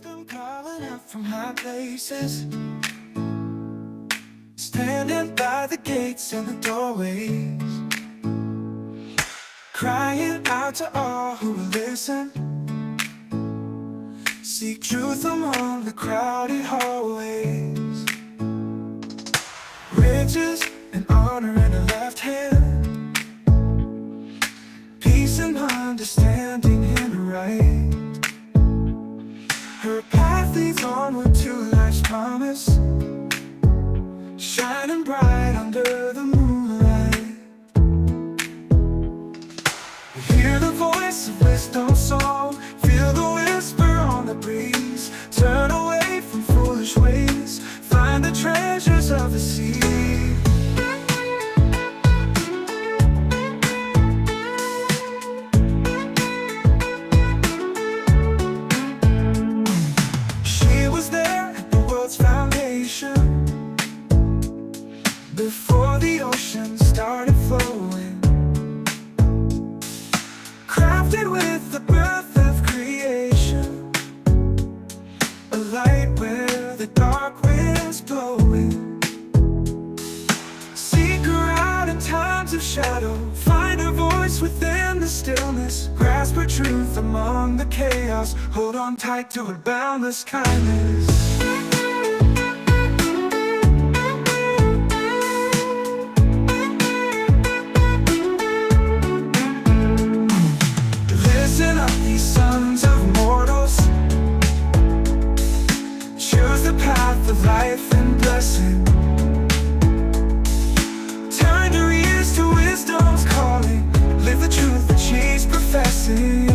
come crawling up from high places, standing by the gates and the doorways, crying out to all who will listen. Seek truth among the crowded hallways. Riches and honor in her left hand, peace and understanding in her right. Her path leads onward to life's promise, shining bright under the moonlight. Hear the voice of wisdom's song, feel the whisper on the breeze. Turn away from foolish ways, find the treasures of the sea. She was there at the world's foundation, before the ocean started flowing, crafted with the breath of creation, a light where the dark wind's blowing. Seek her out in times of shadow, find her voice within the stillness, grasp her truth among the chaos, hold on tight to her boundless kindness. Listen up, ye sons of mortals, choose the path of life and blessing. Turn your ears to wisdom's calling, live the truth that she's professing.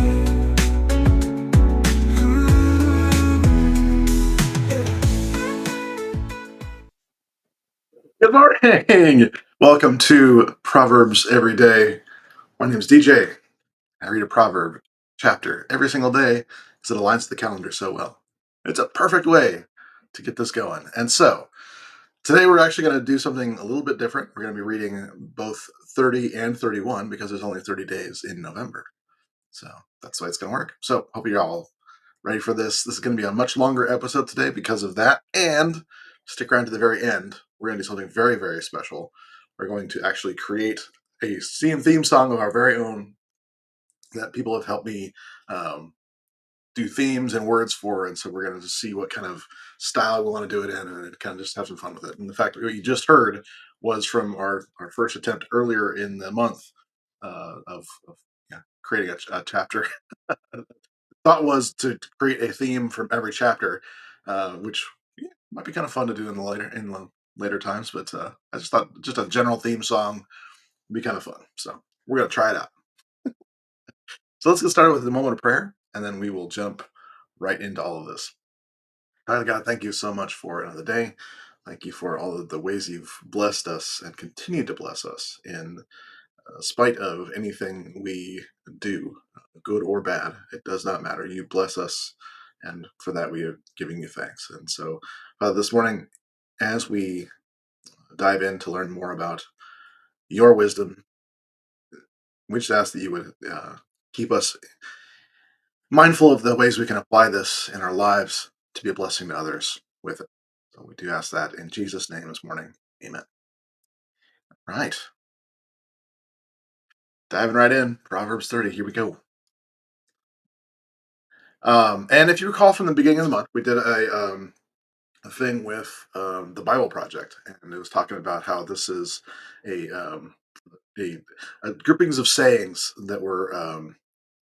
Good morning! Welcome to Proverbs Every Day. My name is DJ. I read a proverb chapter every single day because it aligns to the calendar so well. It's a perfect way to get this going. And so, today we're actually going to do something a little bit different. We're going to be reading both 30 and 31 because there's only 30 days in November. So, that's the way it's going to work. So, hope you're all ready for this. This is going to be a much longer episode today because of that. And stick around to the very end. We're going to do something very, very special. We're going to actually create a theme song of our very own that people have helped me do themes and words for. And so we're going to see what kind of style we want to do it in and kind of just have some fun with it. And the fact that what you just heard was from our first attempt earlier in the month of creating a chapter. Thought was to create a theme from every chapter, which might be kind of fun to do in the later times. But I just thought just a general theme song would be kind of fun. So we're gonna try it out. So let's get started with the moment of prayer, and then we will jump right into all of this. Father God, thank you so much for another day. Thank you for all of the ways you've blessed us and continue to bless us in spite of anything we do, good or bad. It does not matter. You bless us, and for that we are giving you thanks. And so, this morning, as we dive in to learn more about your wisdom, we just ask that you would keep us mindful of the ways we can apply this in our lives to be a blessing to others with it. So we do ask that in Jesus' name this morning. Amen. Right. Diving right in. Proverbs 30. Here we go. And if you recall from the beginning of the month, we did a thing with the Bible Project, and it was talking about how this is a a, a groupings of sayings that were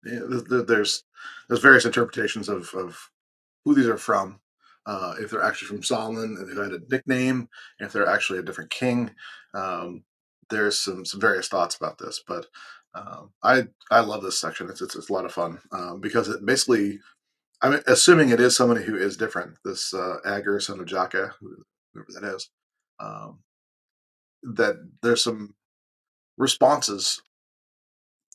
there's various interpretations of who these are from. If they're actually from Solomon, who had a nickname, if they're actually a different king. Um, there's some various thoughts about this, but I love this section. It's a lot of fun because it basically I'm assuming it is somebody who is different. This Agur, son of Jaka, whoever that is. Um, that there's some responses.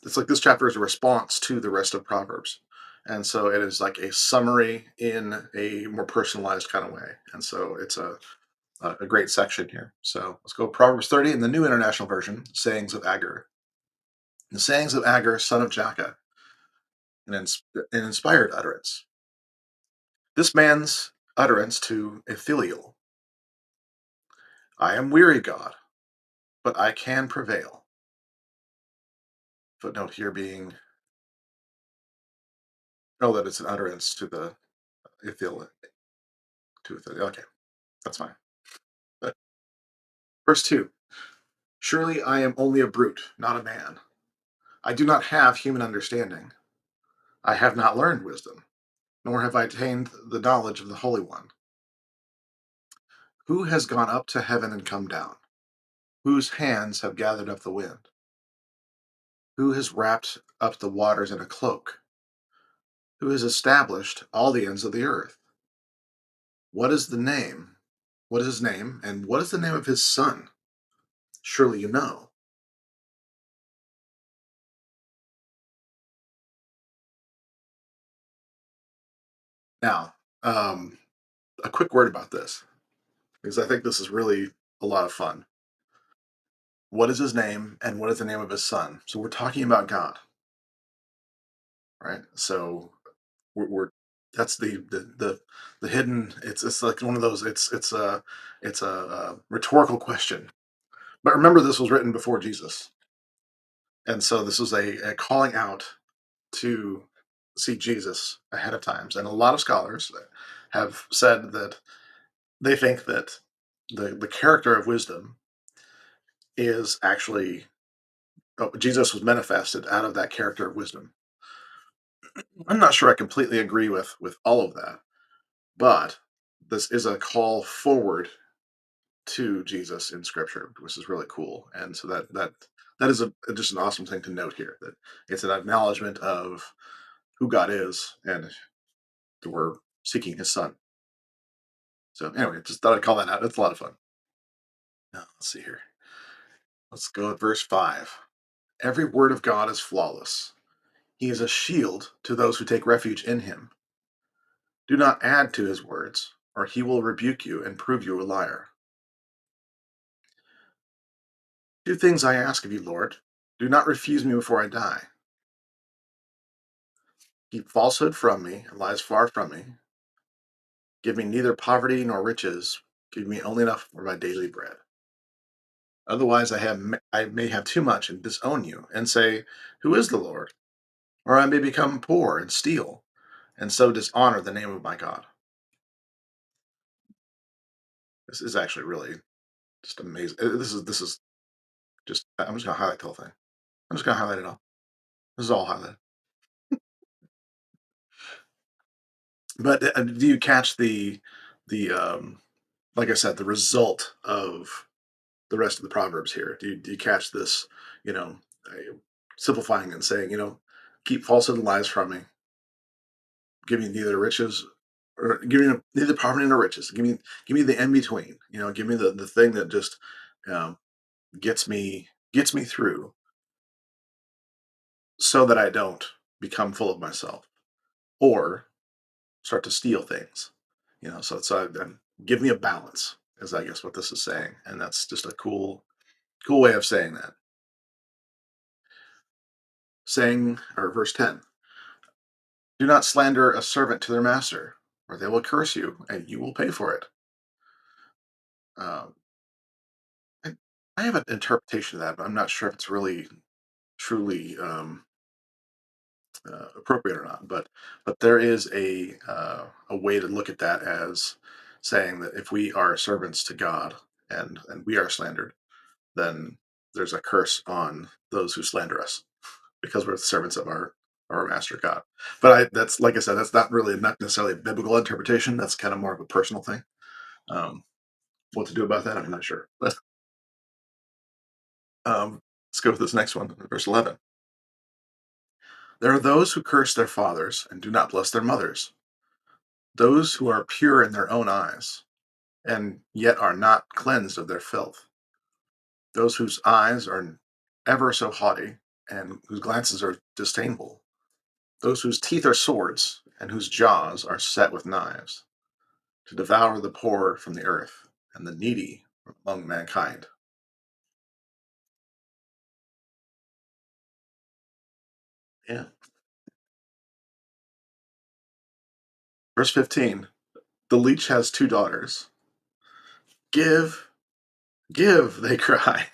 It's like this chapter is a response to the rest of Proverbs, and so it is like a summary in a more personalized kind of way. And so it's a great section here. So let's go Proverbs 30 in the New International Version. Sayings of Agur. The sayings of Agur, son of Jaka, an inspired utterance. This man's utterance to Ithiliel, I am weary, God, but I can prevail. Footnote here being, oh, that it's an utterance to the Ithil, to Ithiliel. Okay, that's fine. But verse 2, surely I am only a brute, not a man. I do not have human understanding. I have not learned wisdom, nor have I attained the knowledge of the Holy One. Who has gone up to heaven and come down? Whose hands have gathered up the wind? Who has wrapped up the waters in a cloak? Who has established all the ends of the earth? What is the name? What is his name? And what is the name of his son? Surely you know. Now, um, a quick word about this, because I think this is really a lot of fun. What is his name and what is the name of his son? So we're talking about God, right? So we're that's the hidden. It's like one of those. It's a rhetorical question. But remember, this was written before Jesus, and so this was a calling out to see Jesus ahead of times. And a lot of scholars have said that they think that the character of wisdom is actually, oh, Jesus was manifested out of that character of wisdom. I'm not sure I completely agree with all of that, but this is a call forward to Jesus in Scripture, which is really cool. And so that is just an awesome thing to note here. That it's an acknowledgement of who God is, and that we're seeking His Son. So anyway, just thought I'd call that out. It's a lot of fun. Now, let's see here. Let's go at verse 5. Every word of God is flawless. He is a shield to those who take refuge in him. Do not add to his words, or he will rebuke you and prove you a liar. Two things I ask of you, Lord. Do not refuse me before I die. Keep falsehood from me and lies far from me. Give me neither poverty nor riches. Give me only enough for my daily bread. Otherwise, I may have too much and disown you and say, who is the Lord? Or I may become poor and steal, and so dishonor the name of my God. This is actually really just amazing. This is just. I'm just gonna highlight the whole thing. I'm just gonna highlight it all. This is all highlighted. But do you catch the like I said, the result of the rest of the proverbs here? Do you catch this? You know, simplifying and saying, keep falsehood and lies from me. Give me neither riches or give me neither poverty nor riches. Give me the in between. Give me the thing that just um, gets me through, so that I don't become full of myself or start to steal things. So give me a balance, is I guess what this is saying, and that's just a cool way of saying that. Saying, or verse 10, do not slander a servant to their master, or they will curse you, and you will pay for it. Um, I, I have an interpretation of that, but I'm not sure if it's really truly appropriate or not. But there is a way to look at that as saying that if we are servants to God and we are slandered, then there's a curse on those who slander us because we're servants of our master God. But that's, like I said, that's not really, not necessarily a biblical interpretation. That's kind of more of a personal thing. Um, what to do about that, I'm not sure. But let's go with this next one, verse 11. There are those who curse their fathers and do not bless their mothers, those who are pure in their own eyes, and yet are not cleansed of their filth, those whose eyes are ever so haughty, and whose glances are disdainful, those whose teeth are swords, and whose jaws are set with knives, to devour the poor from the earth, and the needy from among mankind. Yeah. Verse 15. The leech has two daughters. Give, give, they cry.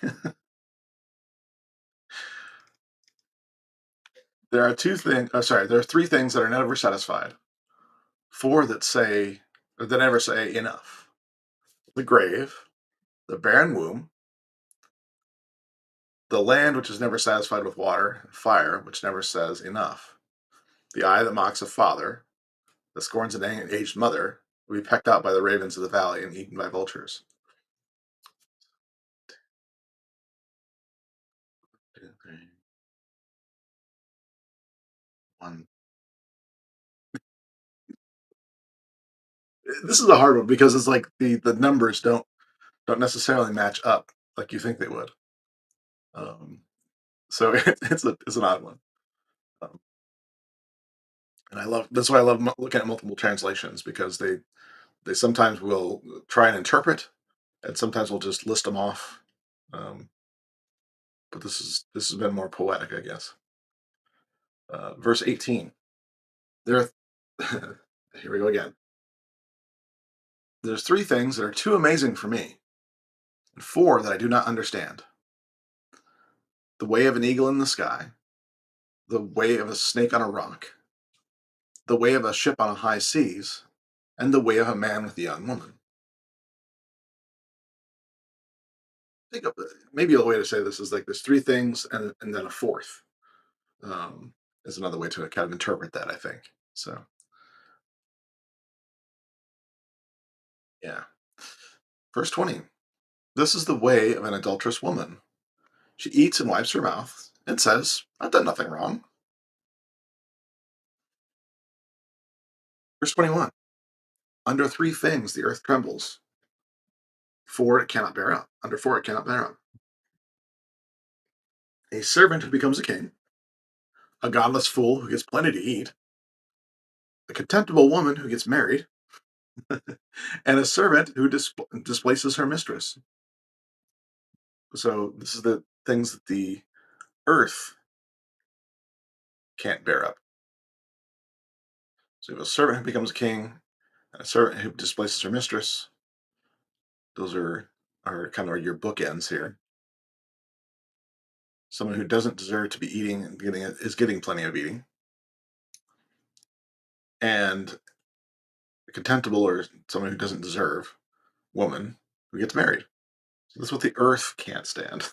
There are two things. Sorry, there are three things that are never satisfied. Four that never say enough: the grave, the barren womb, the land which is never satisfied with water, and fire which never says enough. The eye that mocks a father, that scorns an aged mother, will be pecked out by the ravens of the valley and eaten by vultures. Two, three, one. This is a hard one because it's like the numbers don't necessarily match up like you think they would. Um, so it's an odd one. Um, and I love that's why I love looking at multiple translations because they sometimes will try and interpret, and sometimes we'll just list them off. Um, but this has been more poetic, I guess. Verse 18. There, here we go again. There's three things that are too amazing for me, and four that I do not understand: the way of an eagle in the sky, the way of a snake on a rock, the way of a ship on high seas, and the way of a man with a young woman. Think of maybe a way to say this is like there's three things and then a fourth. Um, is another way to kind of interpret that, I think. So yeah. Verse 20. This is the way of an adulterous woman. She eats and wipes her mouth and says, I've done nothing wrong. Verse 21. Under three things the earth trembles. Four it cannot bear up. Under four it cannot bear up. A servant who becomes a king, a godless fool who gets plenty to eat, a contemptible woman who gets married, and a servant who displaces her mistress. So this is the things that the earth can't bear up. So you have a servant who becomes a king, and a servant who displaces her mistress. Those are kind of your bookends here. Someone who doesn't deserve to be eating and getting plenty of eating, and a contemptible or someone who doesn't deserve woman who gets married. So that's what the earth can't stand.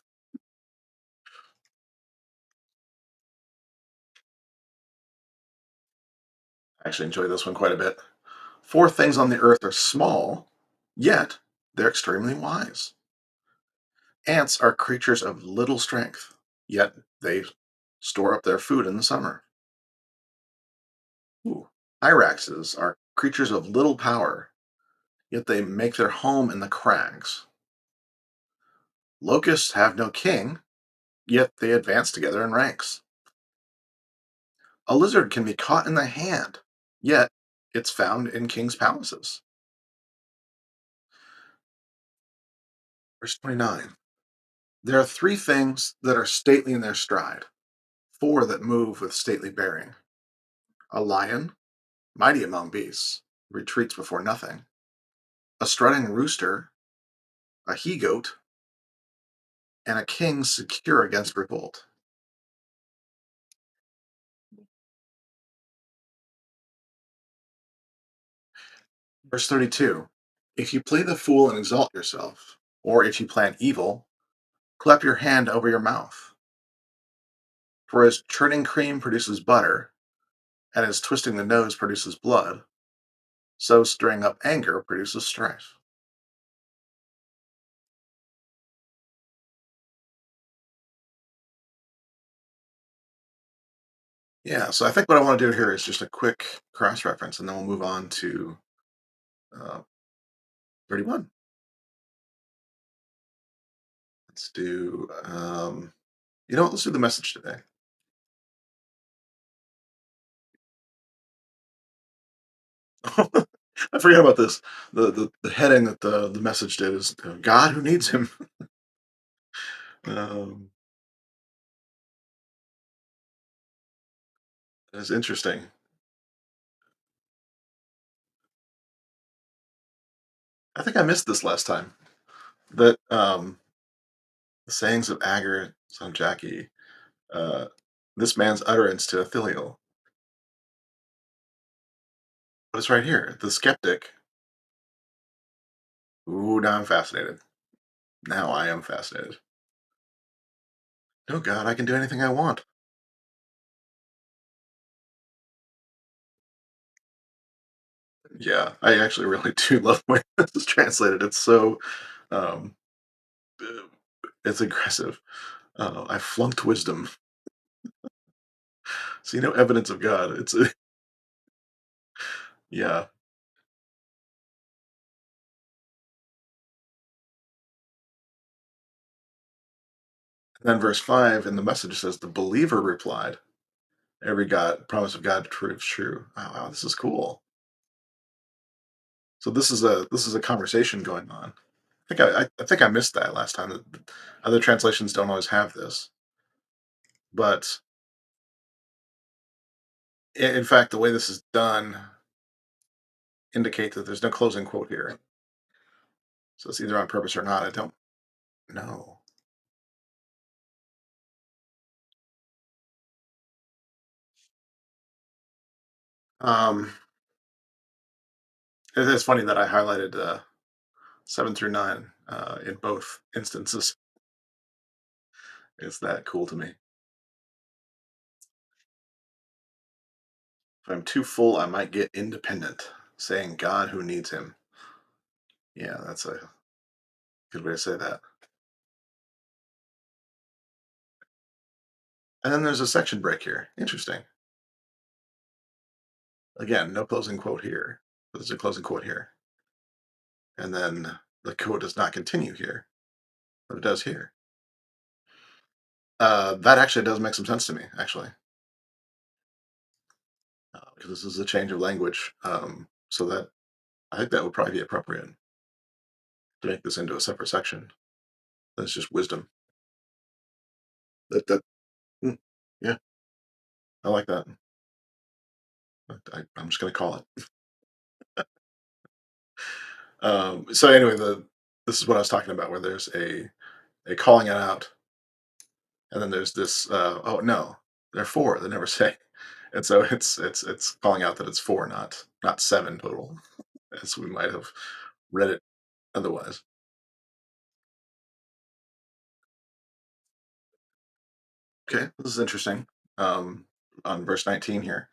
I actually enjoy this one quite a bit. Four things on the earth are small, yet they're extremely wise. Ants are creatures of little strength, yet they store up their food in the summer. Ooh. Hyraxes are creatures of little power, yet they make their home in the crags. Locusts have no king, yet they advance together in ranks. A lizard can be caught in the hand, yet it's found in kings' palaces. Verse 29. There are three things that are stately in their stride, four that move with stately bearing: a lion, mighty among beasts, retreats before nothing; a strutting rooster, a he goat, and a king secure against revolt. Verse 32. If you play the fool and exalt yourself, or if you plan evil, clap your hand over your mouth. For as churning cream produces butter, and as twisting the nose produces blood, so stirring up anger produces strife. Yeah, so I think what I want to do here is just a quick cross reference, and then we'll move on to uh, 31. Let's do, you know what, let's do the message today. I forget about this. The heading that the message did is God who needs him. um, it's interesting. I think I missed this last time. That the sayings of Agar, son of Jackie, uh, this man's utterance to Athaliel. But it's right here. The skeptic. Ooh, now I'm fascinated. Now I am fascinated. Oh God, I can do anything I want. Yeah, I actually really do love the way this is translated. It's so, um, uh, it's aggressive. I flunked wisdom. See no evidence of God. It's yeah. And then verse 5 in the message says, the believer replied, every God promise of God proves true. Oh, wow, this is cool. So this is a conversation going on. I think I missed that last time. Other translations don't always have this, but in fact, the way this is done indicate that there's no closing quote here. So it's either on purpose or not. I don't know. Um, it's funny that I highlighted 7 through 9 in both instances. It's that cool to me. If I'm too full, I might get independent. Saying God who needs him. Yeah, that's a good way to say that. And then there's a section break here. Interesting. Again, no closing quote here. But there's a closing quote here. And then the quote does not continue here, but it does here. That actually does make some sense to me, actually, because this is a change of language. So that I think that would probably be appropriate to make this into a separate section. That's just wisdom. That mm, yeah, I like that. I'm just gonna call it. So anyway, the this is what I was talking about, where there's a calling it out, and then there's this. Oh no, they're four. They never say, and so it's calling out that it's four, not seven total, as we might have read it otherwise. Okay, this is interesting. Um, on verse 19 here,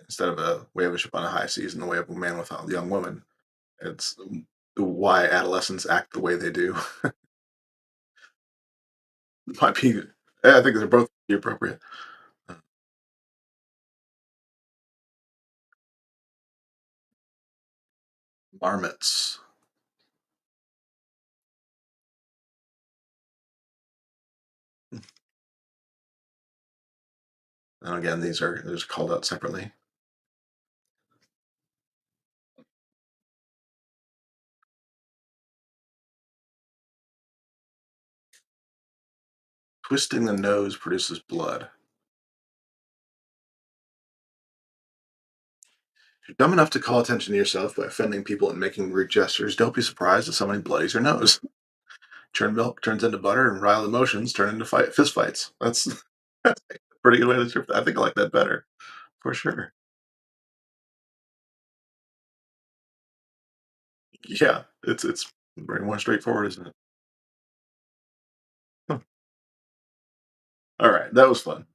instead of a way of a ship on a high seas and the way of a man with a young woman, it's why adolescents act the way they do. Might be, yeah, I think they're both appropriate. Uh, Marmots. And again, these are called out separately. Twisting the nose produces blood. If you're dumb enough to call attention to yourself by offending people and making rude gestures, don't be surprised if somebody bloodies your nose. Churn milk turns into butter, and rile emotions turn into fist fights. That's a pretty good way to describe that. I think I like that better for sure. Yeah, it's very more straightforward, isn't it? Huh. All right, that was fun.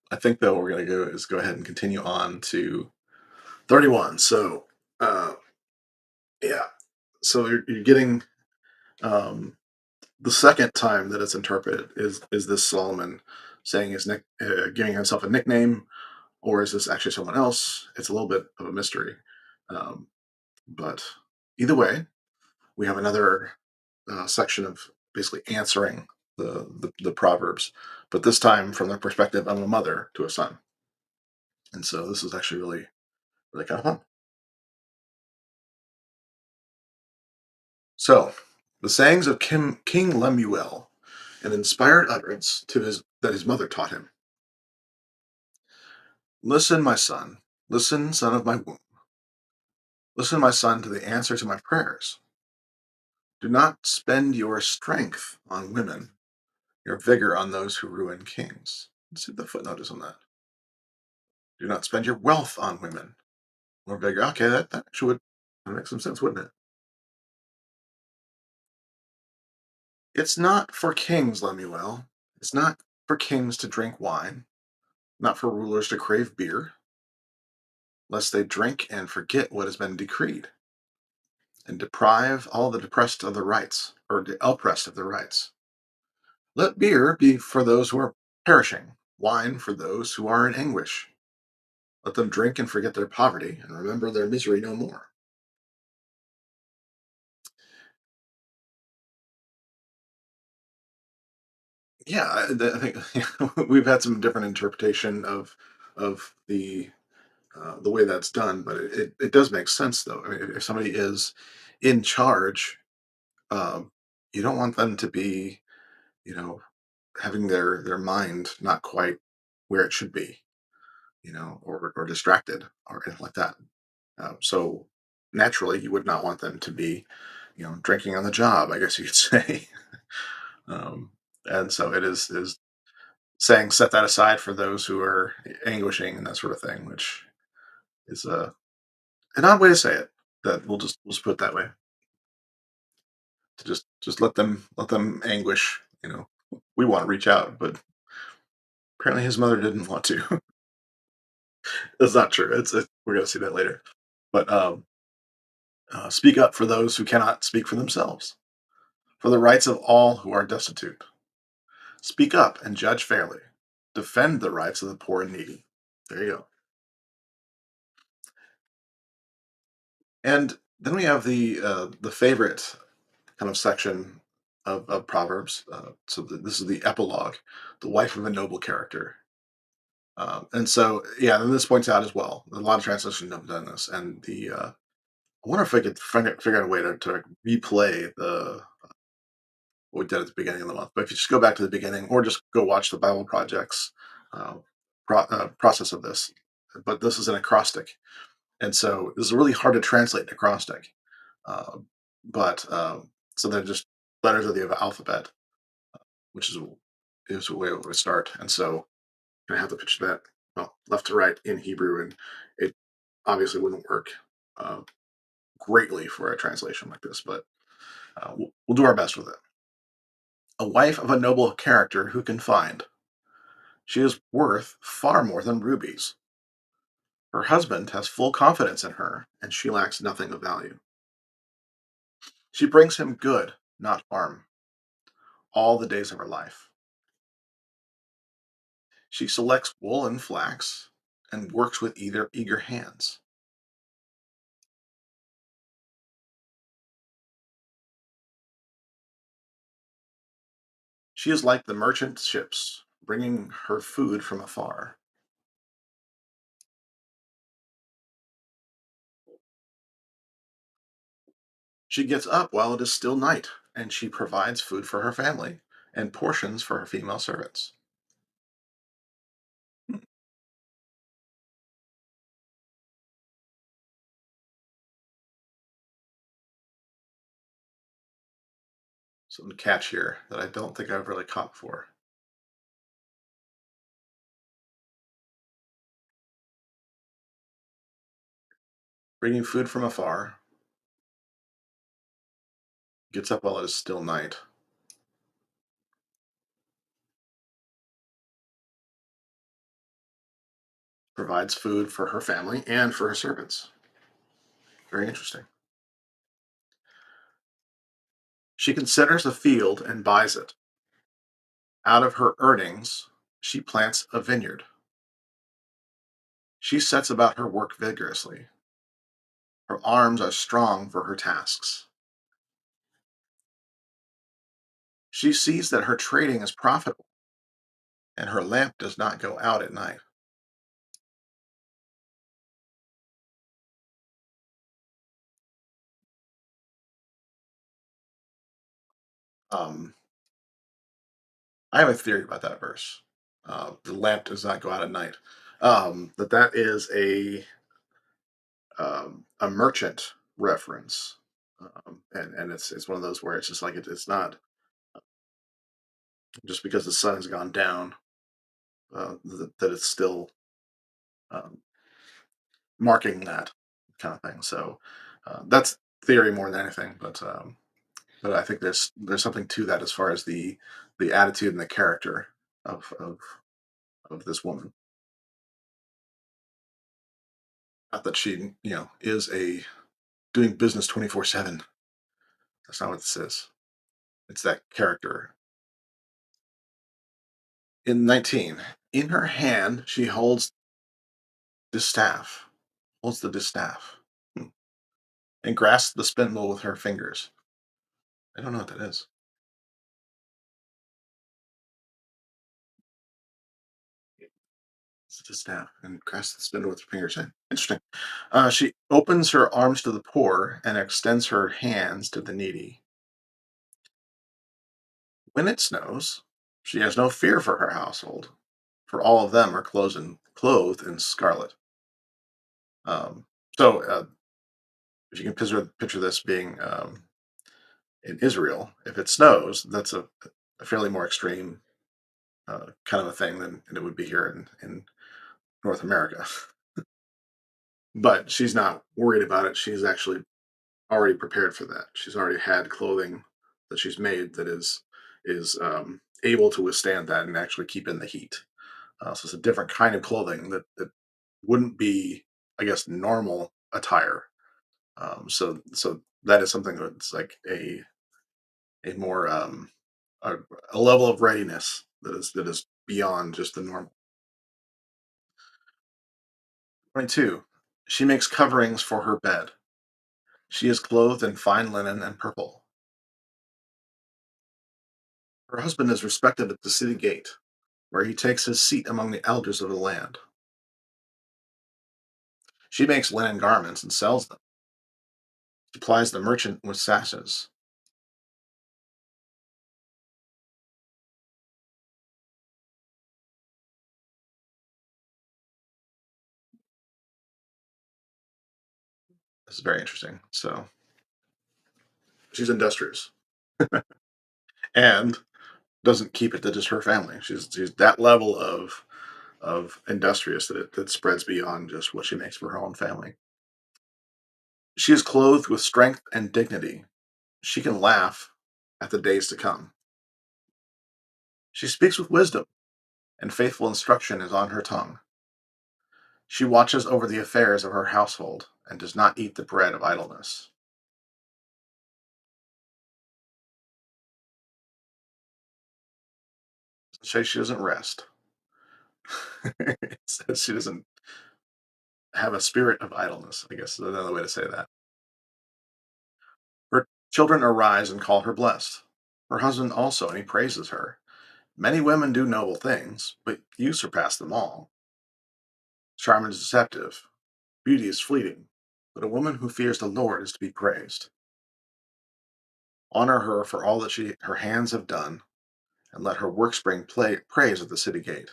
I think though what we're gonna go is go ahead and continue on to 31. So, uh, yeah, so you're getting um, the second time that it's interpreted is this Solomon saying giving himself a nickname, or is this actually someone else? It's a little bit of a mystery, um, but either way, we have another section of basically answering the proverbs, but this time from the perspective of a mother to a son. And so this is actually really kind of fun. So the sayings of King Lemuel, an inspired utterance to his that his mother taught him. Listen, my son. Listen, son of my womb. Listen, my son, to the answer to my prayers. Do not spend your strength on women, your vigor on those who ruin kings. Let's see what the footnote is on that. Do not spend your wealth on women, or vigor. Okay, that actually would make some sense, wouldn't it? It's not for kings, Lemuel. It's not for kings to drink wine, not for rulers to crave beer, lest they drink and forget what has been decreed, and deprive all the depressed of their rights, or the oppressed of their rights. Let beer be for those who are perishing, wine for those who are in anguish. Let them drink and forget their poverty, and remember their misery no more. Yeah, I think we've had some different interpretation of the way that's done, but it does make sense though. I mean, if somebody is in charge, um, you don't want them to be, you know, having their mind not quite where it should be, or distracted or anything like that. So naturally, you would not want them to be, drinking on the job, I guess you could say. um, and so it is saying set that aside for those who are anguishing and that sort of thing, which is an odd way to say it. That we'll just put it that way, to just let them anguish. We want to reach out, but apparently his mother didn't want to. That's not true. We're gonna see that later. But speak up for those who cannot speak for themselves, for the rights of all who are destitute. Speak up and judge fairly. Defend the rights of the poor and needy. There you go. And then we have the favorite kind of section of Proverbs. This is the epilogue, the wife of a noble character. And so, yeah, and this points out as well. A lot of translations have done this, and I wonder if I could figure out a way to replay the what we did at the beginning of the month. But if you just go back to the beginning, or just go watch the Bible Project's uh, process of this. But this is an acrostic, and so this is really hard to translate in acrostic. Uh, but so they're just letters of the alphabet, which is a way it would start. And so I have to picture that, well, left to right in Hebrew, and it obviously wouldn't work uh, greatly for a translation like this, but we'll do our best with it. A wife of a noble character who can find. She is worth far more than rubies. Her husband has full confidence in her, and she lacks nothing of value. She brings him good, not harm, all the days of her life. She selects wool and flax, and works with either eager hands. She is like the merchant ships, bringing her food from afar. She gets up while it is still night, and she provides food for her family and portions for her female servants. Hmm, some catch here that I don't think I've really caught before. Bringing food from afar, gets up while it is still night, provides food for her family and for her servants. Very interesting. She considers a field and buys it. Out of her earnings, she plants a vineyard. She sets about her work vigorously. Her arms are strong for her tasks. She sees that her trading is profitable, and her lamp does not go out at night. Um, I have a theory about that verse. The lamp does not go out at night. That is a merchant reference, and it's one of those where it's just like it's not just because the sun has gone down that it's still um, marking that kind of thing. So that's theory more than anything, but I think there's something to that as far as the attitude and the character of of of this woman. Not that she is a doing business 24/7. That's not what this is. It's that character. In 19, in her hand she holds holds the distaff, hmm, and grasps the spindle with her fingers. I don't know what that is. It's a distaff and grasps the spindle with her fingers. Interesting. She opens her arms to the poor and extends her hands to the needy. When it snows, she has no fear for her household, for all of them are clothed in scarlet. Um, so, if you can picture this being in Israel, if it snows, that's a fairly more extreme kind of a thing than it would be here in North America. But she's not worried about it. She's actually already prepared for that. She's already had clothing that she's made that is able to withstand that and actually keep in the heat. So it's a different kind of clothing that wouldn't be, I guess, normal attire. So that is something that's like a more a, a level of readiness that is beyond just the normal. 22. She makes coverings for her bed. She is clothed in fine linen and purple. Her husband is respected at the city gate, where he takes his seat among the elders of the land. She makes linen garments and sells them, supplies the merchant with sashes. This is very interesting. So she's industrious and doesn't keep it to just her family. She's that level of industrious that spreads beyond just what she makes for her own family. She is clothed with strength and dignity. She can laugh at the days to come. She speaks with wisdom, and faithful instruction is on her tongue. She watches over the affairs of her household and does not eat the bread of idleness. Say she doesn't rest. It says she doesn't have a spirit of idleness, I guess is another way to say that. Her children arise and call her blessed. Her husband also, and he praises her. Many women do noble things, but you surpass them all. Charm is deceptive, beauty is fleeting, but a woman who fears the Lord is to be praised. Honor her for all that her hands have done, and let her works bring praise at the city gate.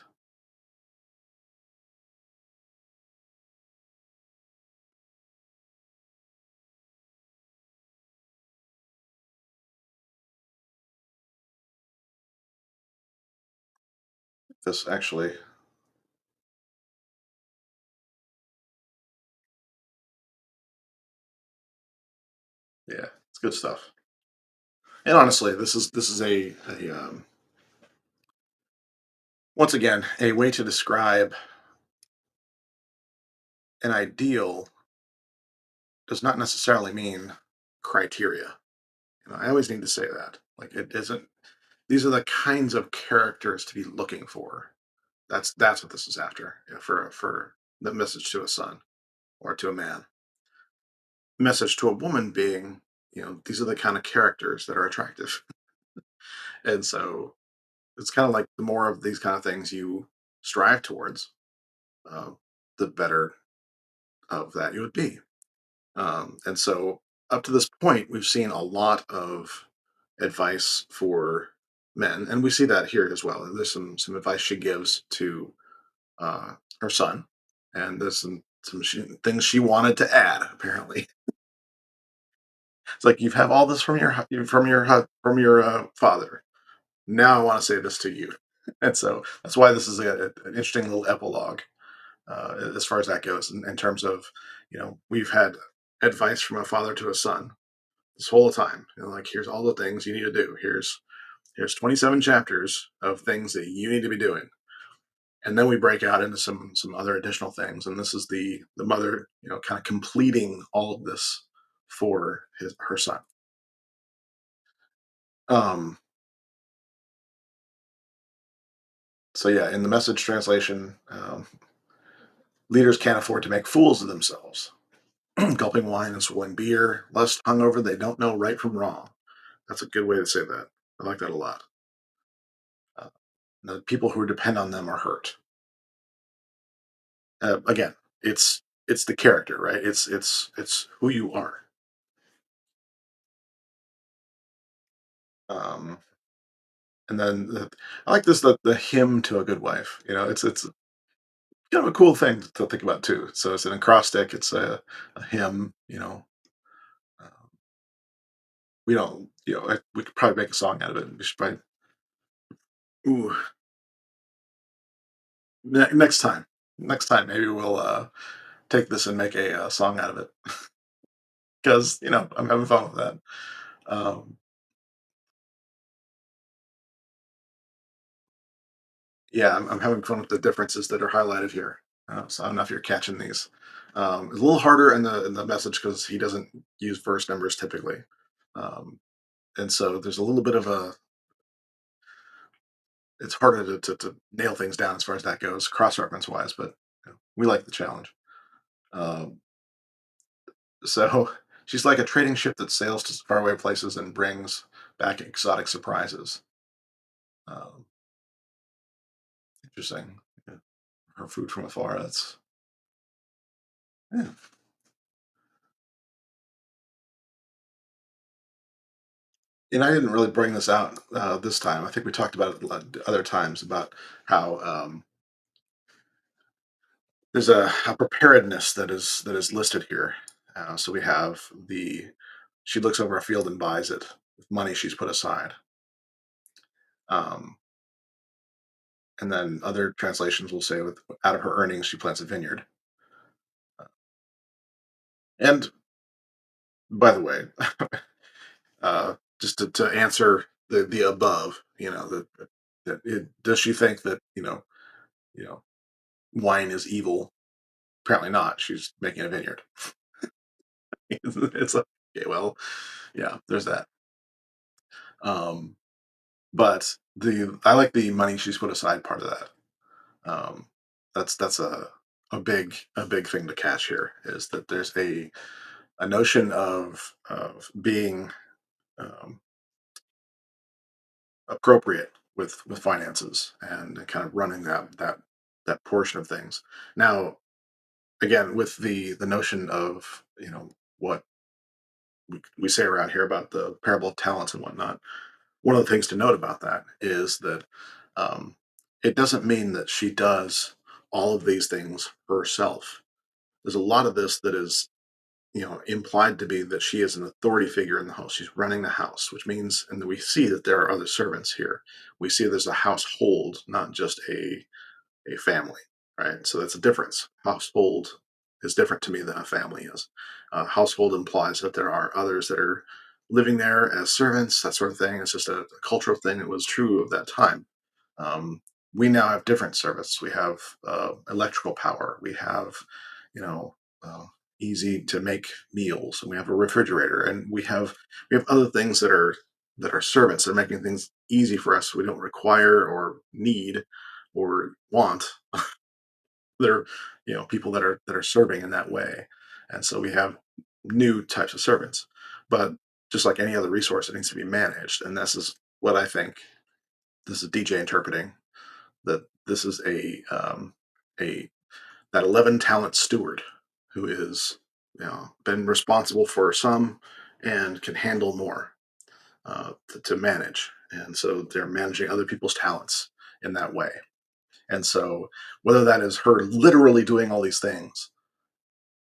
This actually, yeah, it's good stuff. And honestly, this is a once again a way to describe an ideal does not necessarily mean criteria. I always need to say that. Like it isn't. These are the kinds of characters to be looking for. That's what this is after, for the message to a son or to a man. Message to a woman being, these are the kind of characters that are attractive. And so it's kind of like the more of these kind of things you strive towards, uh, the better of that you would be. And so up to this point, we've seen a lot of advice for men, and we see that here as well. There's some advice she gives to her son, and there's things she wanted to add. Apparently, it's like you've have all this from from your father. Now I want to say this to you, and so that's why this is an interesting little epilogue as far as that goes. In terms of we've had advice from a father to a son this whole time. Like here's all the things you need to do. Here's 27 chapters of things that you need to be doing, and then we break out into some other additional things. And this is the mother, kind of completing all of this for his her son. Um, so yeah, in the Message translation, leaders can't afford to make fools of themselves, gulping wine and swilling beer, lest hungover they don't know right from wrong. That's a good way to say that. I like that a lot. Uh, the people who depend on them are hurt. Again, it's the character, right? It's who you are. Um, and then I like this the hymn to a good wife. It's kind of a cool thing to think about too. So it's an acrostic. It's a hymn. Um, we don't. We could probably make a song out of it. We should probably. Ooh, next time. Next time, maybe we'll take this and make a song out of it because I'm having fun with that. Um, yeah, I'm having fun with the differences that are highlighted here. So I don't know if you're catching these. It's a little harder in the message because he doesn't use verse numbers typically, um, and so there's a little bit of a. It's harder to nail things down as far as that goes, cross reference wise, but we like the challenge. Um, so she's like a trading ship that sails to faraway places and brings back exotic surprises. Um, Interesting. Yeah, her food from afar. That's yeah. And I didn't really bring this out this time. I think we talked about it other times about how there's a preparedness that is listed here. So we have the she looks over a field and buys it with money she's put aside. Um, and then other translations will say with out of her earnings she plants a vineyard. And by the way, just to answer the above, does she think that you know wine is evil? Apparently not. She's making a vineyard. It's like, okay, well, yeah, there's that. Um, but the I like the money she's put aside part of that. Um, that's a big thing to catch here is that there's a notion of being um, appropriate with finances and kind of running that portion of things. Now, again, with the notion of what we say around here about the parable of talents and whatnot. One of the things to note about that is that um, it doesn't mean that she does all of these things herself. There's a lot of this that is implied to be that she is an authority figure in the house. She's running the house, which means, and we see that there are other servants here. We see there's a household, not just a family, right? So that's a difference. Household is different to me than a family is. Household implies that there are others that are living there as servants, that sort of thing. It's just a cultural thing that was true of that time. Um, we now have different servants. We have electrical power. We have, you know, uh, easy to make meals, and we have a refrigerator, and we have other things that are servants. They're making things easy for us. We don't require or need or want. They're people that are serving in that way, and so we have new types of servants. But just like any other resource, it needs to be managed, and this is what I think. This is DJ interpreting that this is a that 11 talent steward who is been responsible for some and can handle more to manage, and so they're managing other people's talents in that way. And so, whether that is her literally doing all these things,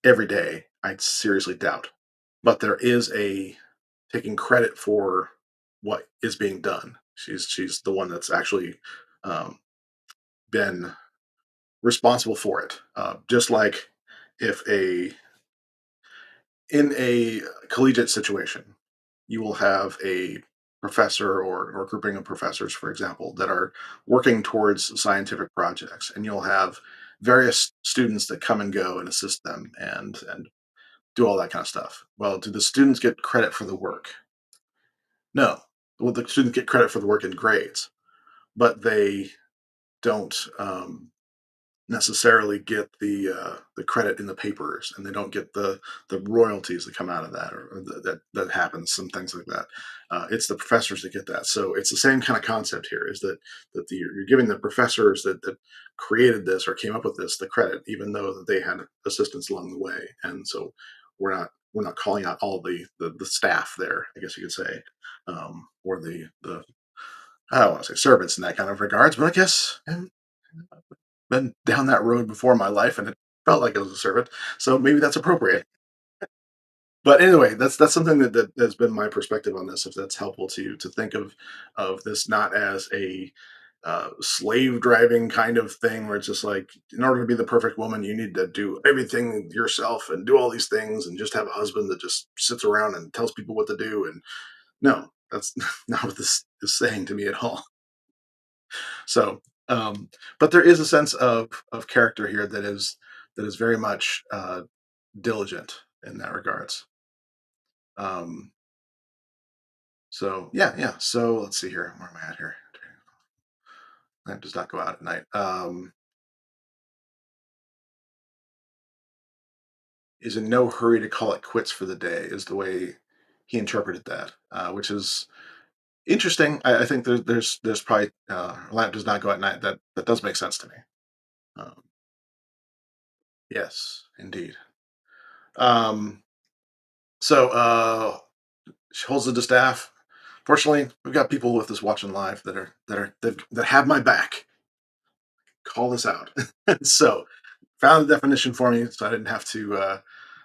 every day, I seriously doubt. But there is a taking credit for what is being done. She's the one that's actually um, been responsible for it. Just like if a in a collegiate situation, you will have a professor or grouping of professors, for example, that are working towards scientific projects, and you'll have various students that come and go and assist them and do all that kind of stuff. Well, do the students get credit for the work? No. Well, the students get credit for the work in grades, but they don't necessarily get the credit in the papers, and they don't get the royalties that come out of that, or that happens. Some things like that. It's the professors that get that. So it's the same kind of concept here. Is you're giving the professors that created this or came up with this the credit, even though that they had assistance along the way. And so we're not calling out all the staff there, I guess you could say, or the I don't want to say servants in that kind of regards, but I guess been down that road before in my life, and it felt like it was a servant. So maybe that's appropriate. But anyway, that's something that has been my perspective on this. If that's helpful to you to think of this not as a slave driving kind of thing, where it's just like in order to be the perfect woman, you need to do everything yourself and do all these things, and just have a husband that just sits around and tells people what to do. And no, that's not what this is saying to me at all. So, but there is a sense of character here that is very much diligent in that regards. Um, so yeah, yeah. So let's see here. Where am I at here? That does not go out at night. Is in no hurry to call it quits for the day is the way he interpreted that, which is interesting. I think there's probably lamp does not go at night. That does make sense to me. Um, yes, indeed. Um, so she holds the distaff. Fortunately, we've got people with us watching live that have my back. Call this out. So found the definition for me, so I didn't have to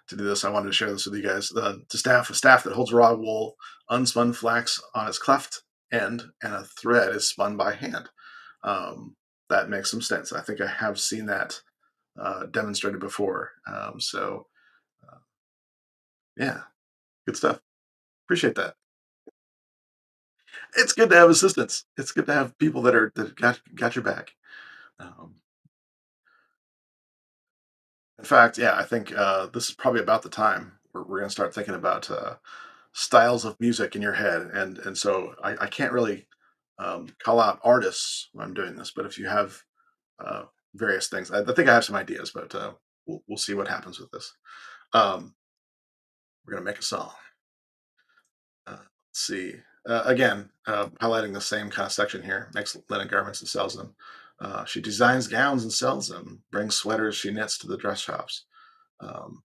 do this. I wanted to share this with you guys. The staff, a staff that holds raw wool, unspun flax on its cleft end, and a thread is spun by hand. That makes some sense. I think I have seen that demonstrated before. So yeah, good stuff. Appreciate that. It's good to have assistance. It's good to have people that got your back. Um, in fact, yeah, I think this is probably about the time we're going to start thinking about styles of music in your head, and so I can't really call out artists when I'm doing this, but if you have uh, various things, I think I have some ideas, but we'll see what happens with this. Um, we're going to make a song. Let's see. Again, highlighting the same kind of section here. Makes linen garments and sells them. She designs gowns and sells them. Brings sweaters she knits to the dress shops. Um,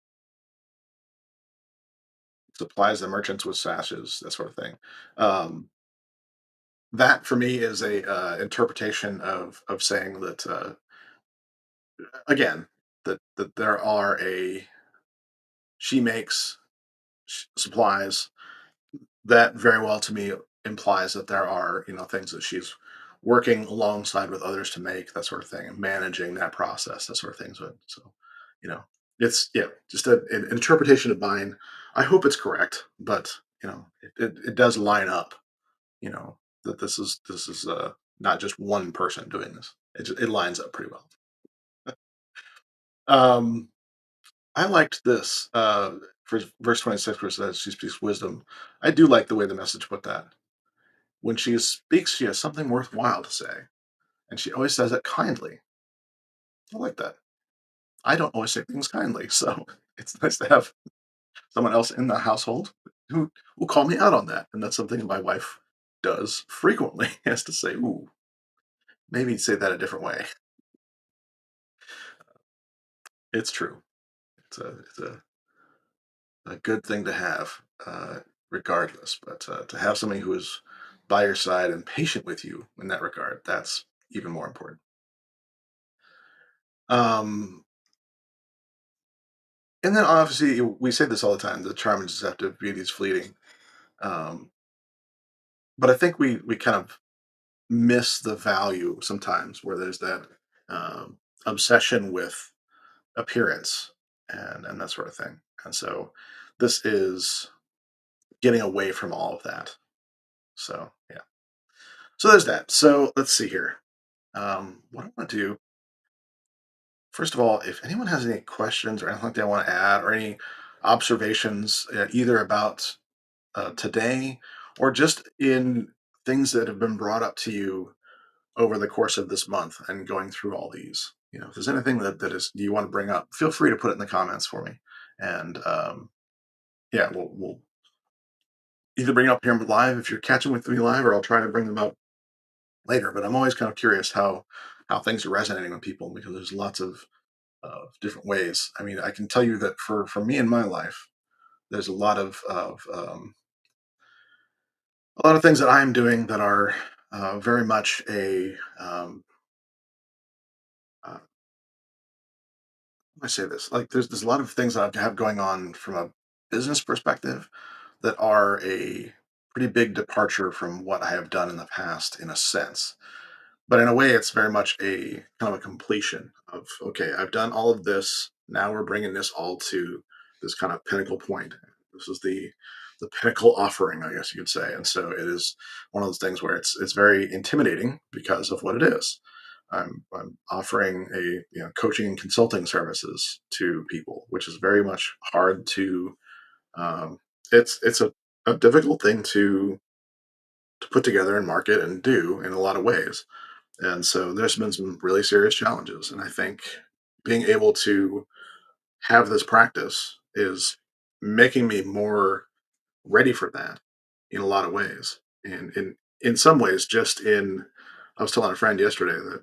Supplies the merchants with sashes, that sort of thing. Um, that for me is a interpretation of saying that again that there are a she makes supplies that very well to me implies that there are things that she's working alongside with others to make, that sort of thing, and managing that process, that sort of thing. So you know it's yeah, just an interpretation of mine. I hope it's correct, but it does line up, you know that this is not just one person doing this. It lines up pretty well. um I liked this for verse 26 where it says she speaks wisdom. I do like the way the message put that. When she speaks, she has something worthwhile to say, and she always says it kindly. I like that. I don't always say things kindly, so it's nice to have someone else in the household who will call me out on that, and that's something my wife does frequently. Has to say, "Ooh, maybe say that a different way." It's true. It's a good thing to have, regardless. But to have somebody who is by your side and patient with you in that regard, that's even more important. Um, and then obviously we say this all the time: the charm is deceptive, beauty is fleeting. Um, but I think we kind of miss the value sometimes where there's that um, obsession with appearance and that sort of thing. And so this is getting away from all of that. So yeah. So there's that. So let's see here. What I want to do, first of all, if anyone has any questions or anything they want to add or any observations, either about today or just in things that have been brought up to you over the course of this month and going through all these. If there's anything that is you want to bring up, feel free to put it in the comments for me. And yeah, we'll either bring it up here live if you're catching with me live, or I'll try to bring them up later. But I'm always kind of curious how things are resonating with people because there's lots of different ways. I mean, I can tell you that for me in my life, there's a lot of things that I'm doing that are very much uh, I say this like there's a lot of things that I have going on from a business perspective that are a pretty big departure from what I have done in the past in a sense. But in a way, it's very much a kind of a completion of, okay, I've done all of this. Now we're bringing this all to this kind of pinnacle point. This is the pinnacle offering, I guess you could say. And so it is one of those things where it's very intimidating because of what it is. I'm offering a coaching and consulting services to people, which is very much hard to. Um, it's a difficult thing to put together and market and do in a lot of ways, and so there's been some really serious challenges. And I think being able to have this practice is making me more ready for that in a lot of ways. And in some ways, I was telling a friend yesterday that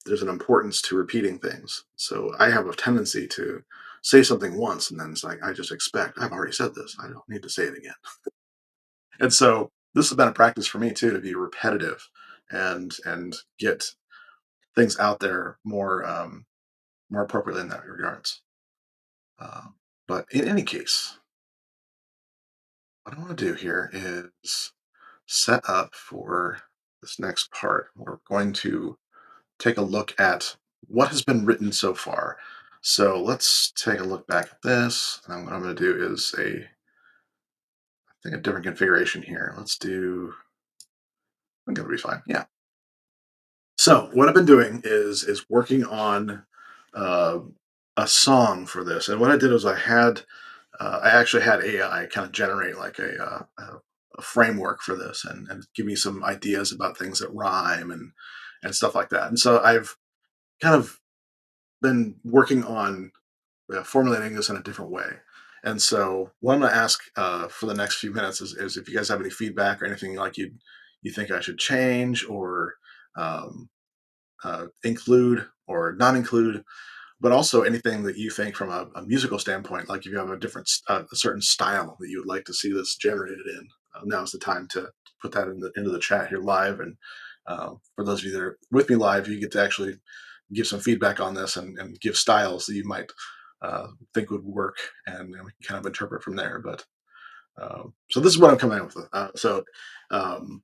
there's an importance to repeating things. So I have a tendency to say something once and then it's like I just expect I've already said this. I don't need to say it again. And so this has been a practice for me too, to be repetitive and get things out there more appropriately in that regards. Um, but in any case, what I want to do here is set up for this next part. We're going to take a look at what has been written so far. So let's take a look back at this. And what I'm going to do is I think a different configuration here. Let's do. I think it'll be fine. Yeah. So what I've been doing is working on uh, a song for this, and what I did was I actually had AI kind of generate like a framework for this and give me some ideas about things that rhyme and stuff like that. And so I've kind of been working on formulating this in a different way. And so what I'm going to ask for the next few minutes is if you guys have any feedback or anything like you think I should change or um, include or not include, but also anything that you think from a musical standpoint, like if you have a certain style that you would like to see this generated in. Now's the time to put that into the chat here live. And for those of you that are with me live, you get to actually give some feedback on this and give styles that you might think would work, and we can kind of interpret from there. But so this is what I'm coming up with. Um,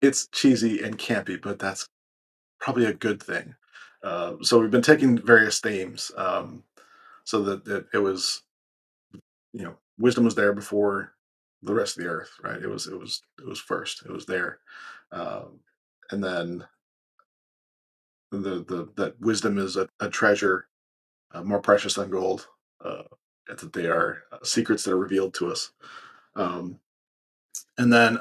it's cheesy and campy, but that's probably a good thing. So we've been taking various themes, so that it was, wisdom was there before the rest of the earth, right? It was first. It was there, um, and then the that wisdom is a treasure more precious than gold. Uh, and that they are secrets that are revealed to us. Um, and then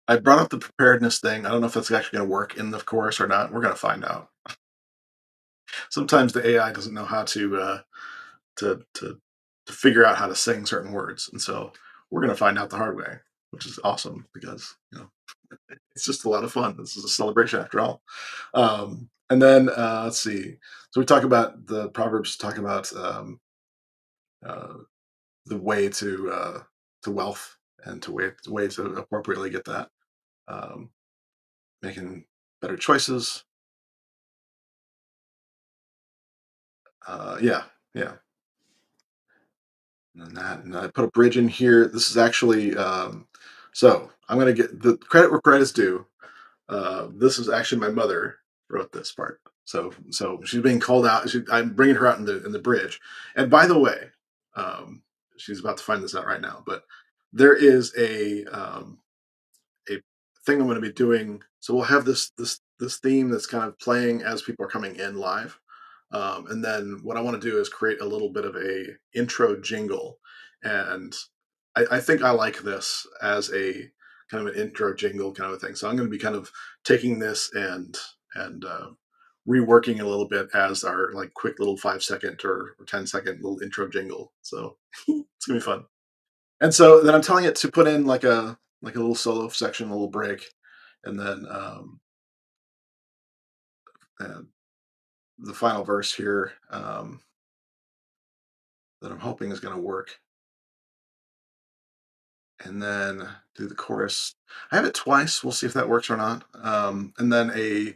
I brought up the preparedness thing. I don't know if that's actually going to work in the course or not. We're going to find out. Sometimes the AI doesn't know how to to to figure out how to sing certain words, and so we're going to find out the hard way, which is awesome because it's just a lot of fun. This is a celebration after all. And then let's see. So we talk about the proverbs. Talk about uh, the way to wealth and way to appropriately get that. Um, Making better choices. Yeah, yeah. And I put a bridge in here. This is actually so I'm gonna get the credit where credit's due. This is actually my mother wrote this part. So she's being called out. I'm bringing her out in the bridge. And by the way, um, she's about to find this out right now. But there is a thing I'm going to be doing. So we'll have this theme that's kind of playing as people are coming in live. And then what I want to do is create a little bit of a intro jingle, and I think I like this as a kind of an intro jingle kind of a thing. So I'm going to be kind of taking this and reworking it a little bit as our like quick little 5 second or 10 second little intro jingle. So it's gonna be fun. And so then I'm telling it to put in like a little solo section, a little break, and then uh, the final verse here that I'm hoping is going to work, and then do the chorus. I have it twice. We'll see if that works or not. And then a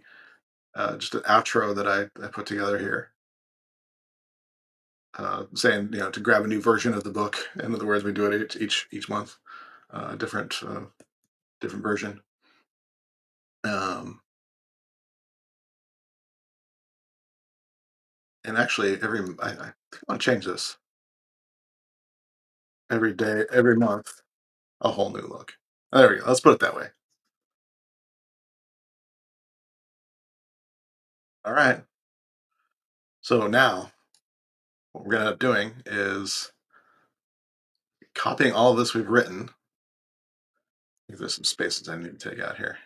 just an outro that I put together here, saying to grab a new version of the book. In other words, we do it each month, different version. Um, and actually, I think I want to change this every day, every month, a whole new look. There we go. Let's put it that way. All right. So now what we're gonna end up doing is copying all of this we've written. I think there's some spaces I need to take out here.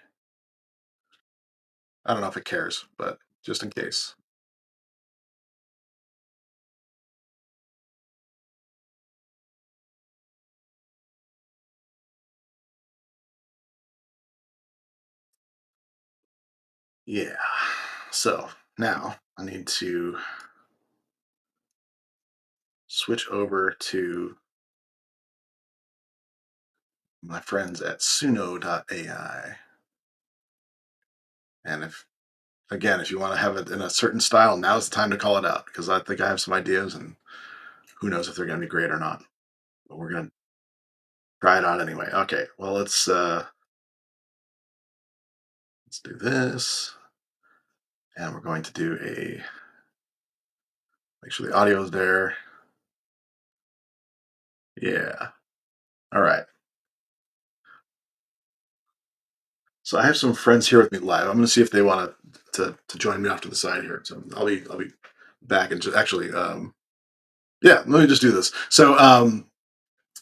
I don't know if it cares, but just in case. Yeah. So now I need to switch over to my friends at suno.ai. And if you want to have it in a certain style, now's the time to call it out because I think I have some ideas and who knows if they're going to be great or not. But we're going to try it out anyway. Okay. Well, let's do this, and we're going to do a make sure the audio is there. Yeah. All right. So I have some friends here with me live. I'm going to see if they want to join me off to the side here. So I'll be back and just actually yeah. Let me just do this. So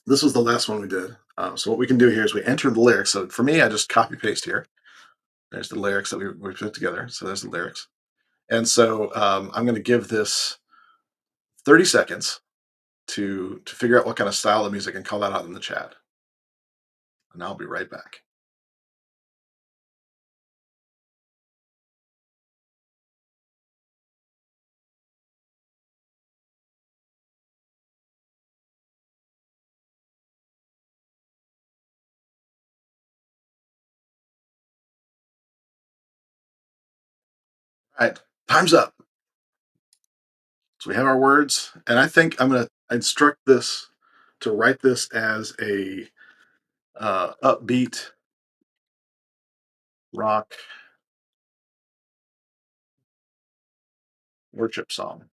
this was the last one we did. So what we can do here is we enter the lyrics. So for me, I just copy paste here. There's the lyrics that we put together. So there's the lyrics. And so I'm going to give this 30 seconds to figure out what kind of style of music and call that out in the chat. And I'll be right back. All right, time's up. So we have our words, and I think I'm going to instruct this to write this as a upbeat rock worship song.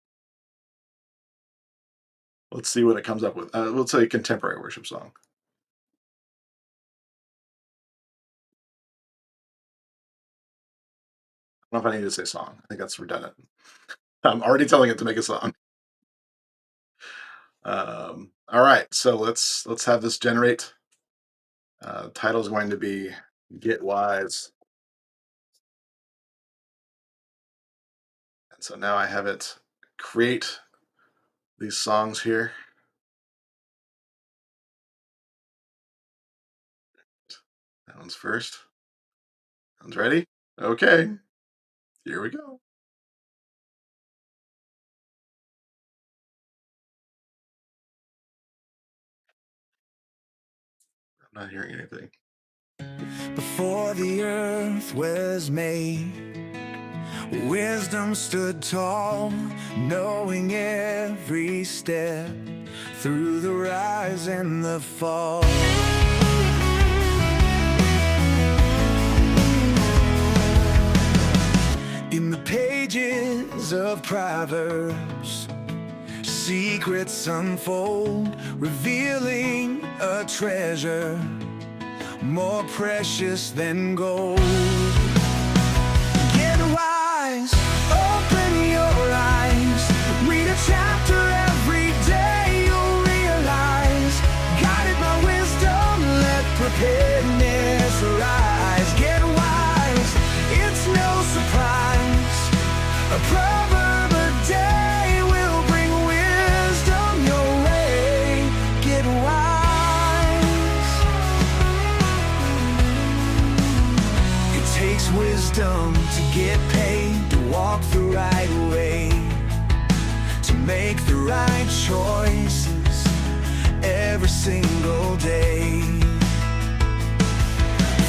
Let's see what it comes up with. Let's say contemporary worship song. I don't know if I need to say song. I think that's redundant. I'm already telling it to make a song. All right, so let's have this generate. Title is going to be "Get Wise," and so now I have it create these songs here. That one's first. That one's ready. Okay, here we go. I'm not hearing anything. Before the earth was made, wisdom stood tall, knowing following every step through the rise and the fall. In the pages of Proverbs, secrets unfold, revealing a treasure more precious than gold. Get wise, open your eyes, read a chapter every day, you'll realize, guided by wisdom, let preparedness rise. Get wise, it's no surprise, a proverb a day will bring wisdom your way. Get wise. It takes wisdom to get paid, to walk the right way, to make the right choices every single day.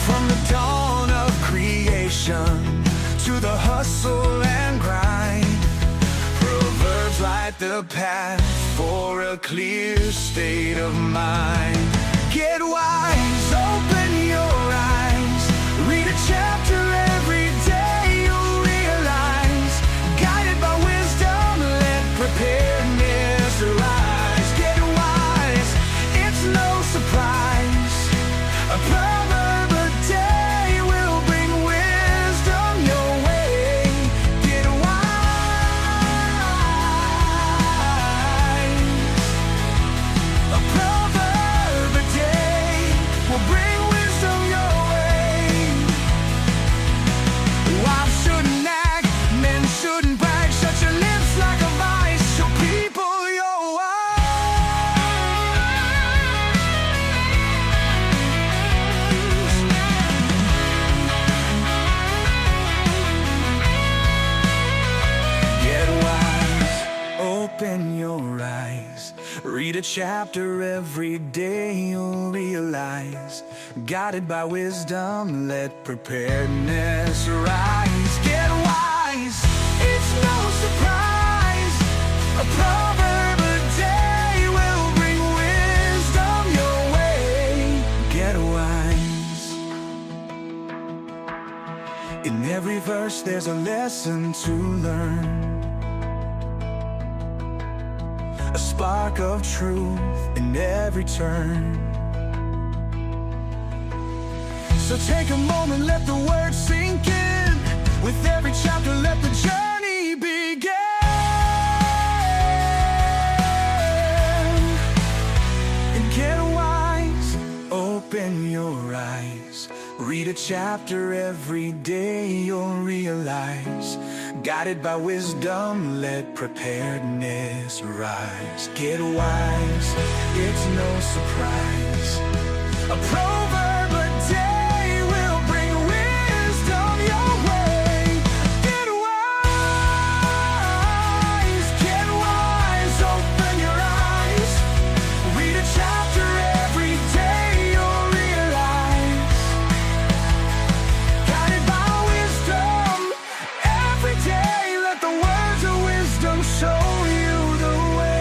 From the dawn of creation to the hustle and grind, Proverbs light the path for a clear state of mind. Get wise, open your eyes, read a chapter every day, you'll realize, guided by wisdom, let preparedness arise. Get wise, it's no surprise, a proverb a day will bring wisdom your way. Get wise, a proverb a day will bring wisdom your way. Wives shouldn't nag, men shouldn't brag, shut your lips like a vice, show people your Get wise, open your eyes, read a chapter every day, you'll realize, guided by wisdom, let preparedness rise. Get wise, it's no surprise, a proverb a day will bring wisdom your way. Get wise. In every verse there's a lesson to learn, a spark of truth in every turn. So take a moment, let the words sink in. With every chapter, let the journey begin. And get wise, open your eyes, read a chapter every day, you'll realize, guided by wisdom, let preparedness rise. Get wise, it's no surprise, a proverb a day will bring wisdom your way. Get wise, open your eyes, read a chapter every day, you'll realize, guided by wisdom every day, let the words of wisdom show you the way.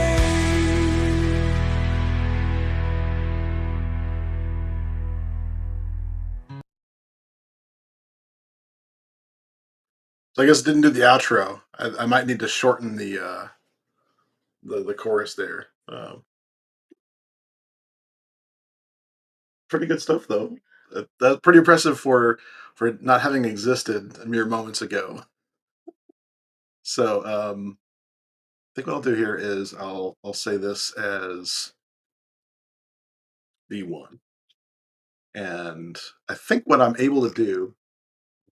So I guess didn't do the outro. I might need to shorten the chorus there. Pretty good stuff though. That's pretty impressive for not having existed mere moments ago. So I think what I'll do here is I'll say this as V1, and I think what I'm able to do.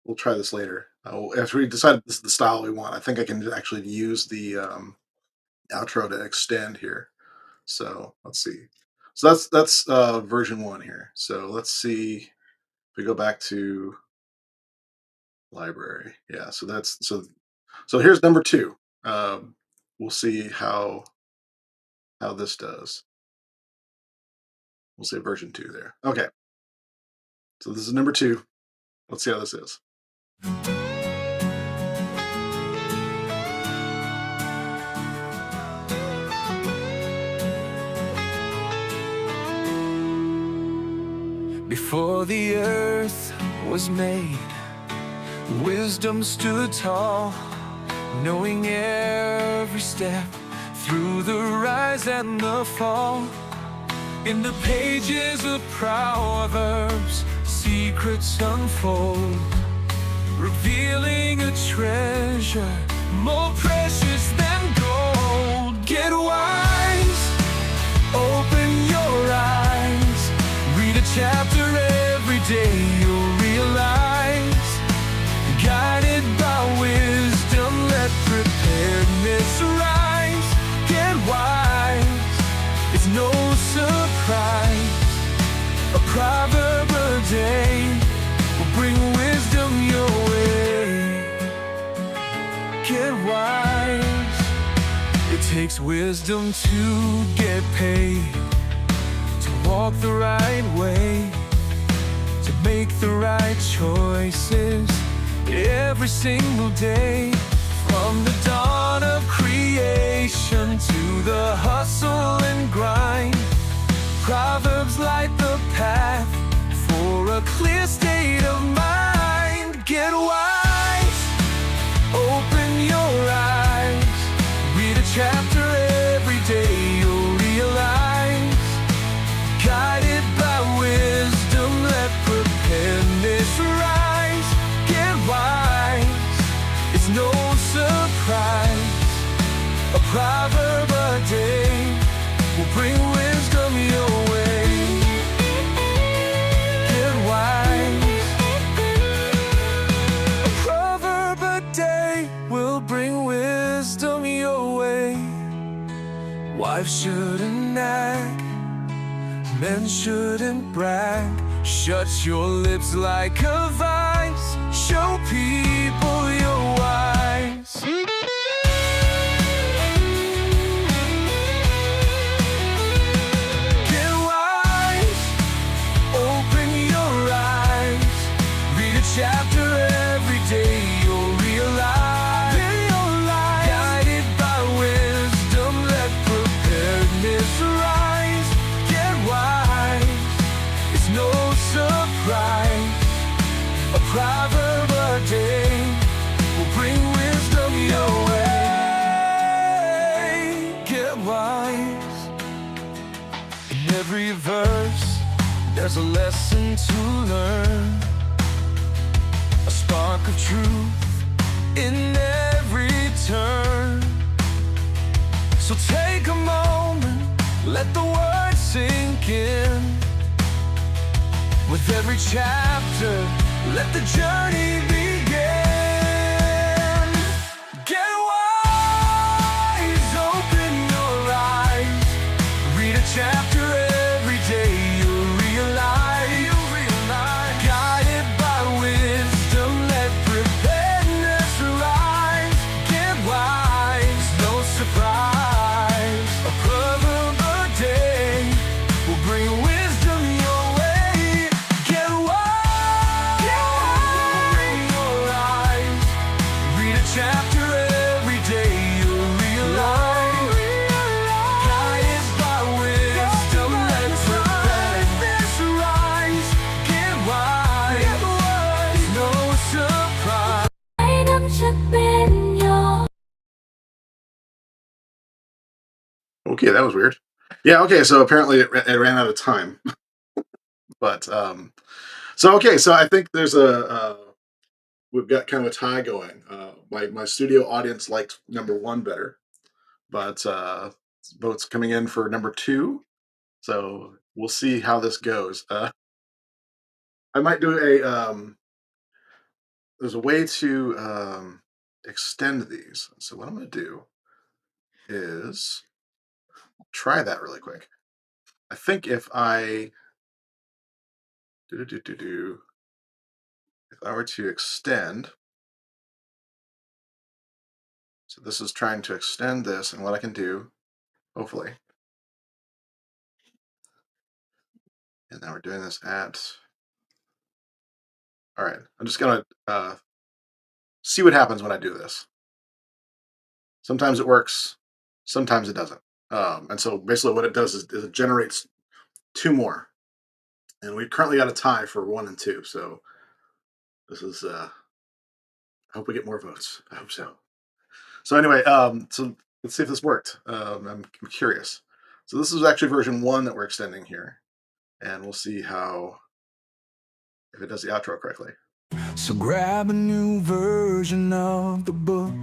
We'll try this later. After we decide this is the style we want, I think I can actually use the outro to extend here. So let's see. So that's version 1 here. So let's see if we go back to library. Yeah. So here's number 2. We'll see how this does. We'll say version 2 there. Okay. So this is number 2. Let's see how this is. Before the earth was made, wisdom stood tall, knowing every step through the rise and the fall. In the pages of Proverbs, secrets unfold, revealing a treasure more precious than gold. Get wise, open your eyes, read a chapter every day, you'll realize. Guided by wisdom, let preparedness rise. Get wise, it's no surprise. A proverb a day will bring wisdom your way. Get wise, it takes wisdom to get paid, to walk the right way, to make the right choices every single day. From the dawn of creation to the hustle and grind, Proverbs light the path for a clear state of mind. Get wise, open your eyes, read a chapter every day, you'll realize. Guided by wisdom, let preparedness rise. Get wise, it's no surprise. A proverb a day will bring wisdom your way. Get wise, a proverb a day will bring wisdom your way. Wives shouldn't nag, men shouldn't brag. Shut your lips like a vice, show people you're wise. Get wise, open your eyes, read a chapter every day, you'll realize. Guided by wisdom, let preparedness rise. Get wise, it's no surprise. A proverb a day will bring wisdom your way. Get wise. In every verse, there's a lesson to learn, a spark of truth in every turn. So take a moment, let the words sink in. With every chapter, let the journey begin. Get wise, open your eyes, read a chapter every day, you'll realize. Guided by wisdom, let preparedness rise. Get wise, no surprise. A proverb a day will bring wisdom your way. Get wise, open your eyes, read a chapter every day, you'll realize. Guided by wisdom, let preparedness rise. Get wise, no surprise. นับจะเป็นยอ Okay, that was weird. Yeah, okay, so apparently it ran out of time. But so okay, so I think there's we've got kind of a tie going. My studio audience liked number one better, but votes coming in for number two. So we'll see how this goes. I might do a there's a way to extend these. So what I'm going to do is try that really quick. I think if I do if I were to extend, so this is trying to extend this, and what I can do, hopefully, and now we're doing this at. All right, I'm just gonna see what happens when I do this. Sometimes it works, sometimes it doesn't. And so basically, what it does is it generates two more. and we currently got a tie for 1 and 2. So this is. I hope we get more votes. I hope so. So anyway, so let's see if this worked. I'm curious. So this is actually version 1 that we're extending here, and we'll see how if it does the outro correctly. So grab a new version of the book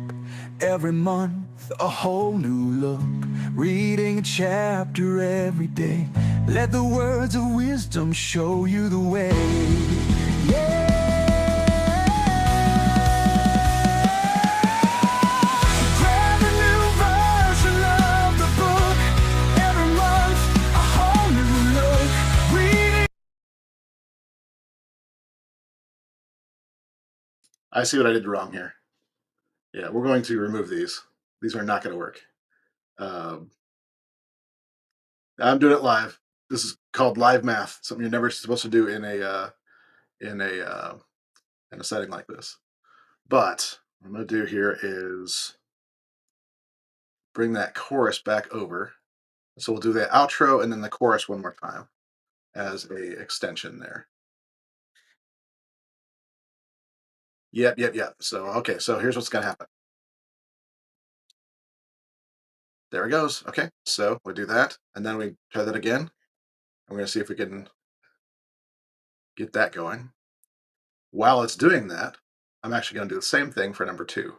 every month, a whole new look. Reading a chapter every day. Let the words of wisdom show you the way. Yeah. Grab a new version of the book every month, a whole new look. Reading. I see what I did wrong here. Yeah, we're going to remove these. These are not going to work. Um, I'm doing it live. This is called live math. Something you're never supposed to do in a uh, in a setting like this. But what I'm going to do here is bring that chorus back over. So we'll do the outro and then the chorus one more time as a extension there. Yep, yep, yep. So okay, so here's what's going to happen. There it goes. Okay, so we do that, and then we try that again. I'm going to see if we can get that going. While it's doing that, I'm actually going to do the same thing for number 2.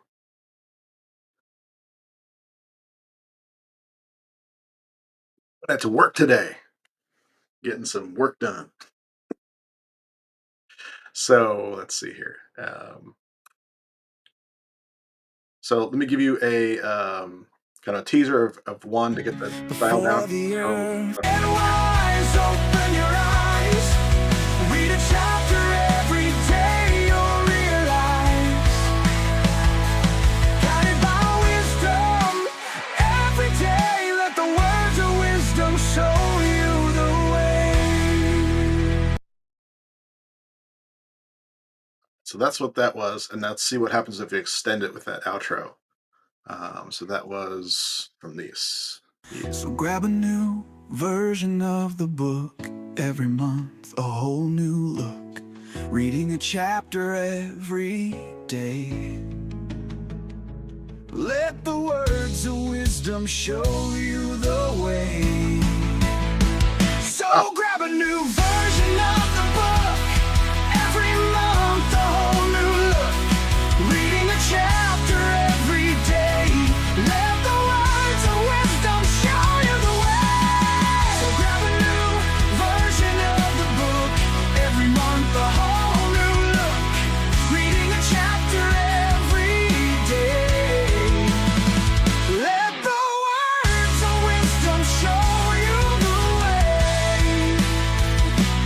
I had to work today, getting some work done. So let's see here. So let me give you a kind of teaser of one to get the dial Before down. the So earth and wise, open your eyes. Read a chapter every day, you'll realize. Guided by wisdom, every day, let the words of wisdom show you the way. so that's what that was, and let's see what happens if we extend it with that outro. So that was from these. So grab a new version of the book every month, a whole new look. Reading a chapter every day. Let the words of wisdom show you the way. So grab a new version of the book every month, a whole new look. Reading a chapter every day. Let the words of wisdom show you the way. So grab a new version of the book every month, a whole new look. Reading a chapter every day. Let the words of wisdom show you the way.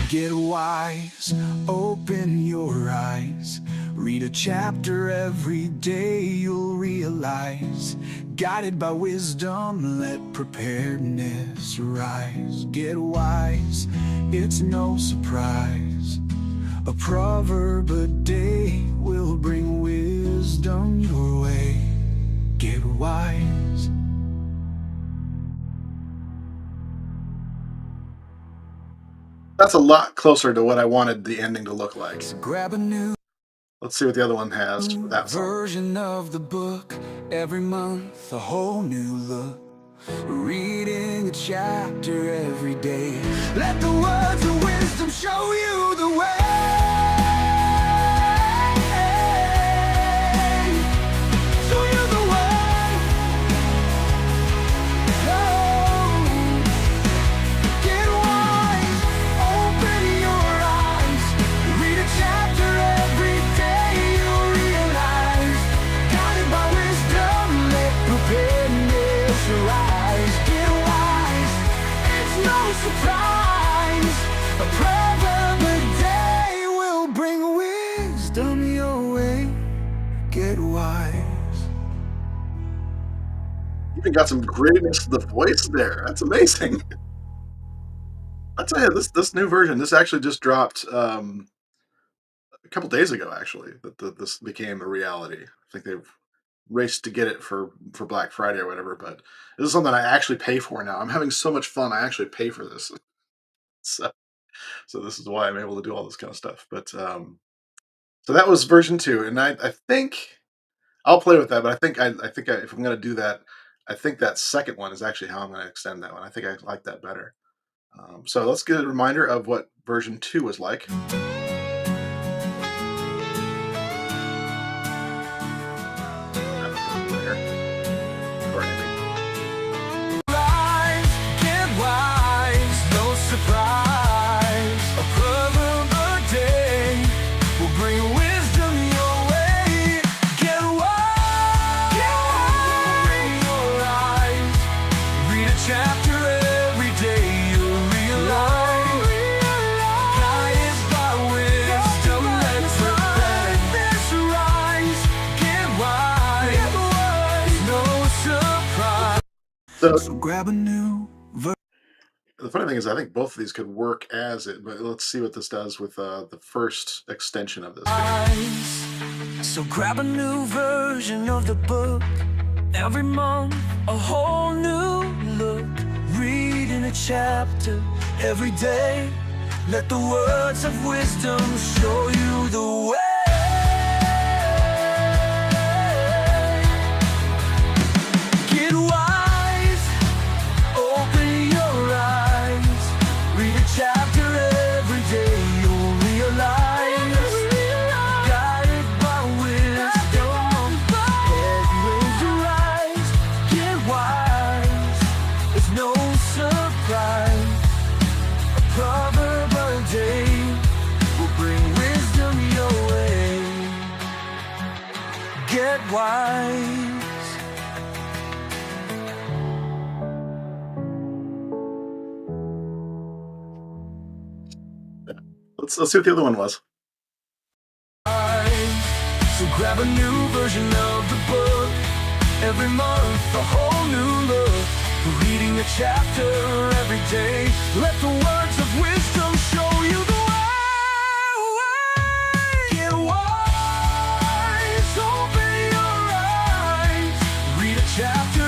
Get wise, open your eyes. Read a chapter every day, you'll realize. Guided by wisdom, let preparedness rise. Get wise, it's no surprise. A proverb a day will bring wisdom your way. Get wise. That's a lot closer to what I wanted the ending to look like. So grab a new Let's see what the other one has for that song. version of the book every month, a whole new look. Reading a chapter every day. Let the words of wisdom show you the way. Show you the way. Oh. Get wise, open your eyes. Read a chapter every day, you'll realize. Guided by wisdom, let preparedness arise. Get wise, it's no surprise. A proverb a day will bring wisdom your way. Get wise. Even got some grittiness to the voice there. That's amazing. I tell you, this new version, this actually just dropped a couple days ago. Actually, that this became a reality. I think they've raced to get it for Black Friday or whatever. But this is something I actually pay for now. I'm having so much fun. I actually pay for this. So So this is why I'm able to do all this kind of stuff. But so that was version two, and I think I'll play with that. But if I'm going to do that, I think that second one is actually how I'm going to extend that one. I think I like that better. So let's get a reminder of what version two was like. There, or ending. Rise, get wise, no surprise. A proverb a day will bring wisdom your way. Get wise, open your eyes. Read a chapter every day, you'll realize. Guided by wisdom, let's rise. Get wise, no surprise. So So grab a new the funny thing is, I think both of these could work as it, but let's see what this does with the first extension of this here. eyes. So grab a new version of the book. Every month, a whole new look. Reading a chapter every day. Let the words of wisdom show you the way. Get wise, open your eyes. Read a chapter every day, you'll realize. Guided by wisdom, head raised to rise. Get wise, it's no surprise. A proverb a day will bring wisdom your way. Get wise. Let's see what the other one was. So grab a new version of the book. Every month, a whole new look. Reading a chapter every day. Let the words of wisdom show you the way. Get wise, open your eyes. Read a chapter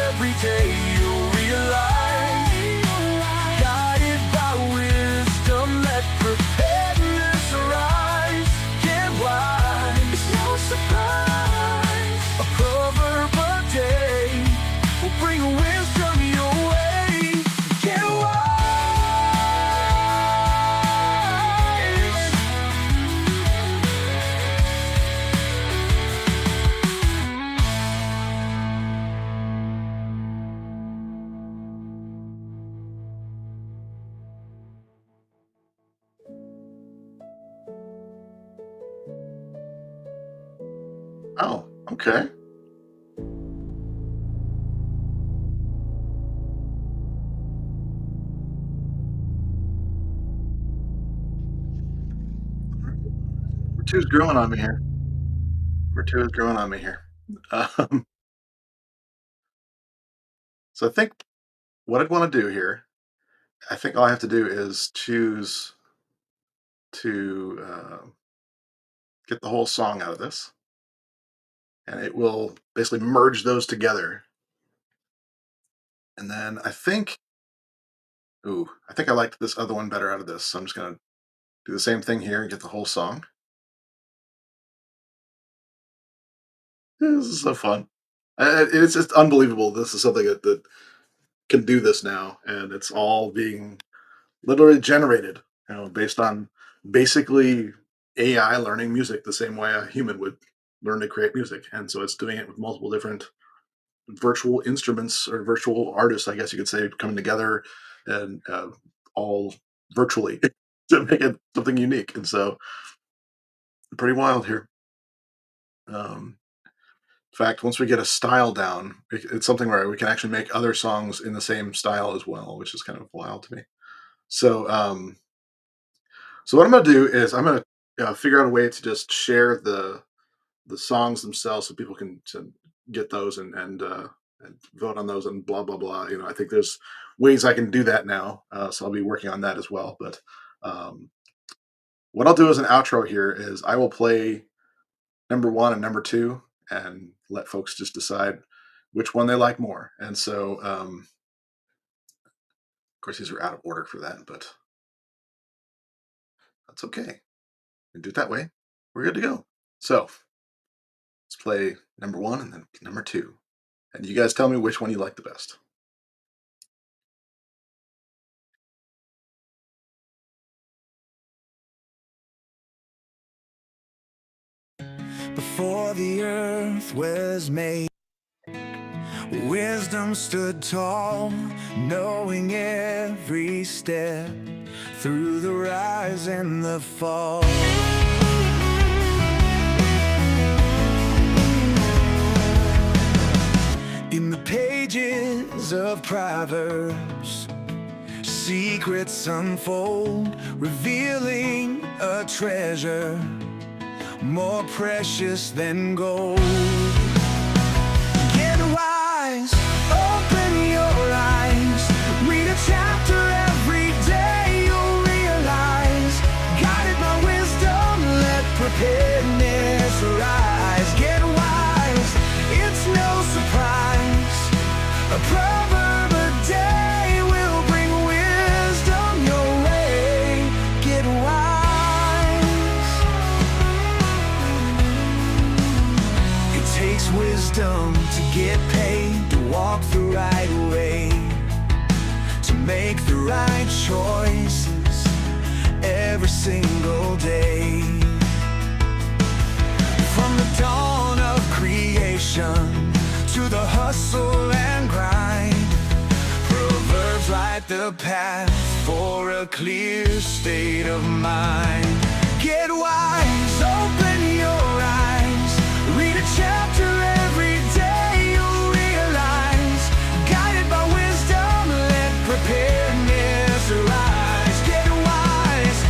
every day, you'll realize. Guided by wisdom, let preparedness arise. Get wise, it's no surprise. A proverb a day will bring wisdom your way. Get wise. Oh, okay. Number two is growing on me here. Number two is growing on me here. Um, so I think what I'd want to do here, I think all I have to do is choose to get the whole song out of this, and it will basically merge those together. And then I think I liked this other one better out of this. So I'm just gonna do the same thing here and get the whole song. This is so fun. It's just unbelievable. This is something that can do this now, and it's all being literally generated, based on basically AI learning music the same way a human would learn to create music. And so it's doing it with multiple different virtual instruments or virtual artists, I guess you could say, coming together and all virtually to make it something unique. And so pretty wild here. In fact, once we get a style down, it's something where we can actually make other songs in the same style as well, which is kind of wild to me. So, so what I'm going to do is I'm going to figure out a way to just share the songs themselves so people can to get those and vote on those and blah blah blah. I think there's ways I can do that now, so I'll be working on that as well. But um, what I'll do as an outro here is I will play number one and number two and let folks just decide which one they like more. And so, of course, these are out of order for that, but That's okay. We do it that way. We're good to go. So let's play number 1 and then number 2. And you guys tell me which one you like the best. Before the earth was made, wisdom stood tall, knowing every step through the rise and the fall. In the pages of Proverbs, secrets unfold, revealing a treasure more precious than gold. Get wise, open your eyes, read a chapter every day, you'll realize, guided by wisdom, let preparedness rise. Get wise, it's no surprise, a proverb a day will bring wisdom your way. Get wise. Takes wisdom to get paid, to walk the right way, to make the right choices every single day. From the dawn of creation to the hustle and grind, Proverbs light the path for a clear state of mind. Get wise, open your eyes, read a chapter every day, you'll realize, guided by wisdom, let preparedness arise. Get wise,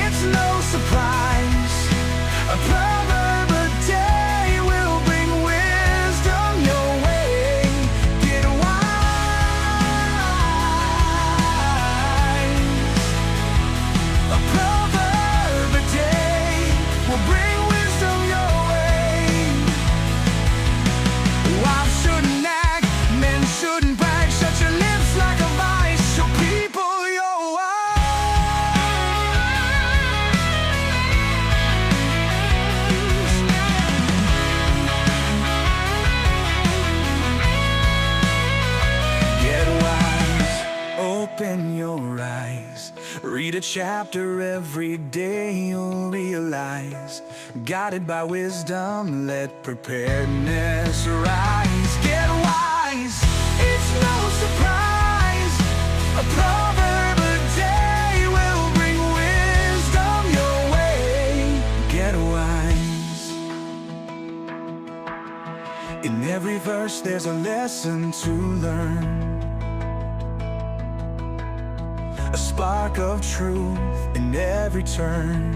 it's no surprise, a proverb a day will bring wisdom your way. Get wise, a proverb a day will bring wisdom your way. Wives shouldn't nag, men shouldn't brag, shut your lips like a vice, show people you're wise. Get wise, open your eyes, read a chapter every day, you'll realize, guided by wisdom, let preparedness rise. Get wise, it's no surprise, a proverb a day will bring wisdom your way. Get wise. In every verse there's a lesson to learn, a spark of truth in every turn.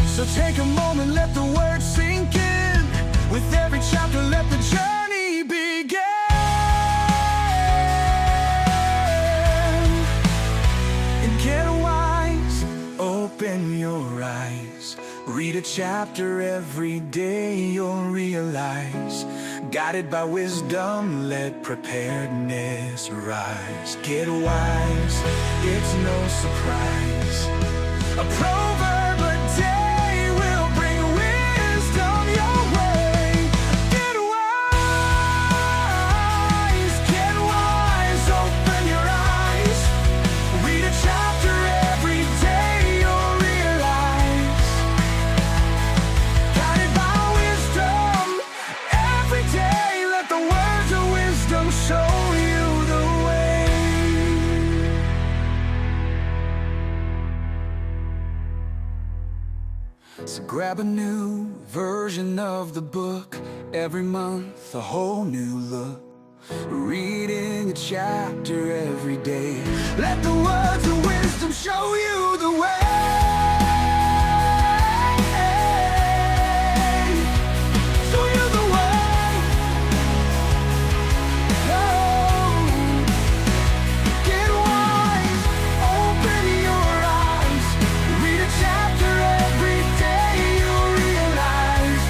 So take a moment, let the words sink in. With every chapter, let the journey begin. And get wise, open your eyes, read a chapter every day, you'll realize, guided by wisdom, let preparedness rise. Get wise, it's no surprise, a proverb a day will bring wisdom your way. Get wise, open your eyes, read a chapter every day, you'll realize, guided by wisdom every day, let the words of wisdom show you the way. So grab a new version of the book, every month a whole new look, reading a chapter every day, let the words of wisdom show you the way. Show you the way. Oh. Get wise, open your eyes, read a chapter every day, you'll realize,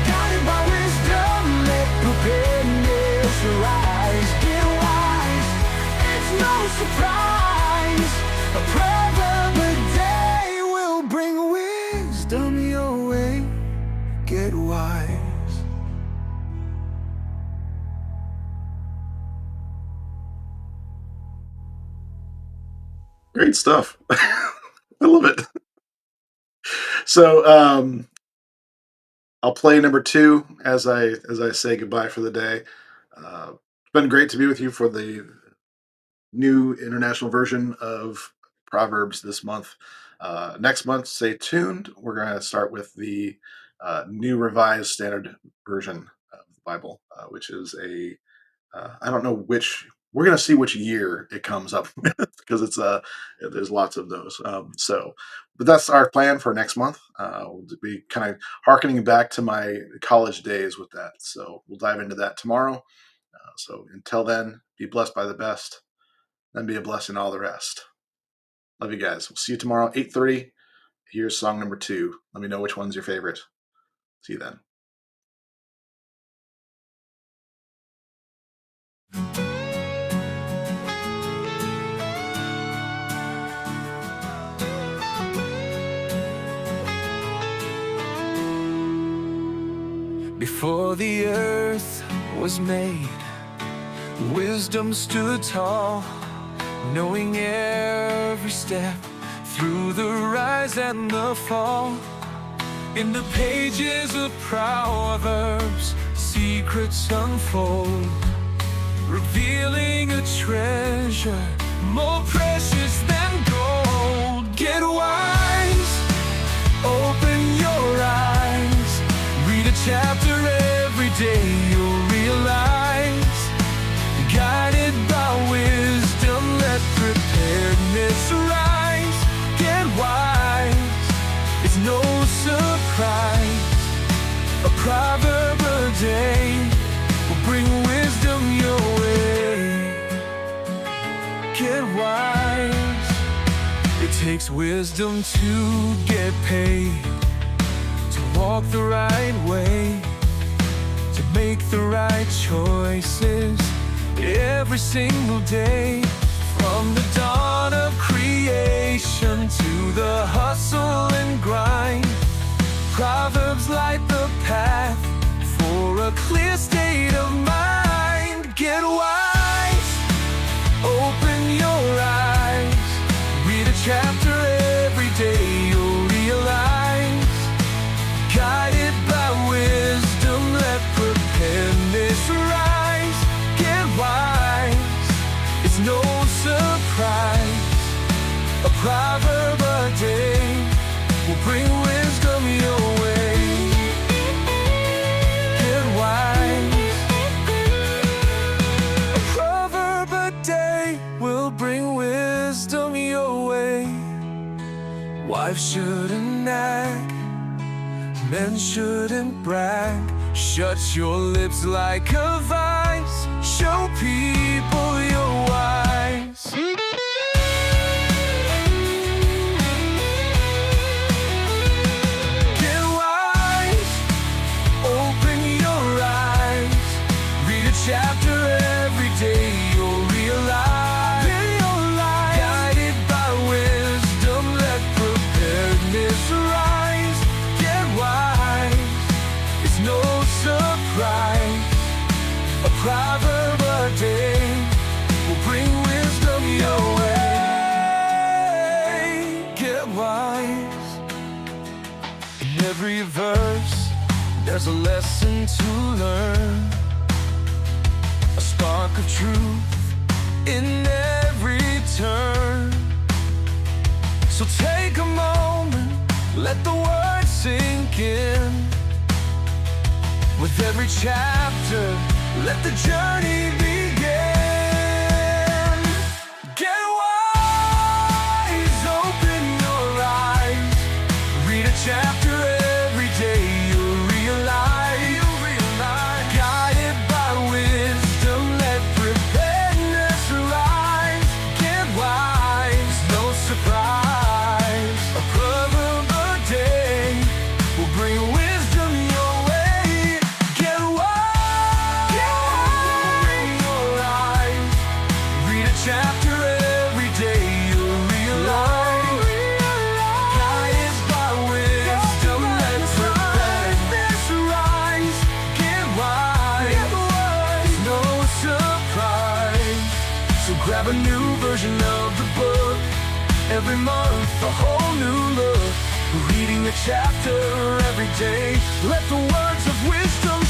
guided by wisdom, let preparedness arise. Get wise, it's no surprise, a proverb Great stuff. I love it. So I'll play number two as I say goodbye for the day. It's been great to be with you for the new international version of Proverbs this month. Next month, stay tuned. We're going to start with the new revised standard version of the Bible, which is a I don't know which. We're going to see which year it comes up with because it's there's lots of those. But that's our plan for next month. We'll be kind of harkening back to my college days with that. So we'll dive into that tomorrow. So until then, be blessed by the best, then be a blessing all the rest. Love you guys. We'll see you tomorrow, 8:30. Here's song number two. Let me know which one's your favorite. See you then. Before the earth was made, wisdom stood tall, knowing every step through the rise and the fall. In the pages of Proverbs, secrets unfold, revealing a treasure more precious than gold. Get wise, open your eyes, read a chapter every day, you'll realize, guided by wisdom, let preparedness rise. Get wise, it's no surprise, a proverb a day will bring wisdom your way. Get wise, it takes wisdom to get paid, to walk the right way, to make the right choices every single day. From the dawn of creation to the hustle and grind, Proverbs light the path for a clear state of mind. Get wise, open your eyes, read a chapter every day, you'll realize, guided by wisdom, let preparedness rise. Get wise, it's no surprise, a proverb a day will bring wisdom your way. Get wise, a proverb a day will bring wisdom your way. Wives shouldn't nag, men shouldn't brag. Shut your lips like a vice, show people you're wise. Get wise, open your eyes, read a chapter every day, you'll realize, guided by wisdom, let preparedness rise. Get wise, it's no surprise, a proverb a day will bring wisdom your way. Get wise, in every verse there's a lesson to learn, a spark of truth in every turn. So take a moment, let the words sink in. With every chapter, let the journey begin. Get wise, open your eyes, read a chapter every day, you'll realize, guided by wisdom, let preparedness rise. Get wise, no surprise, a proverb a day will bring wisdom your way. Get wise, open your eyes, read a chapter every day, you'll realize, guided by wisdom, let preparedness rise. Get wise, no surprise, so grab a new version of the book, Every month, a whole new look. Reading a chapter every day. Let the words of wisdom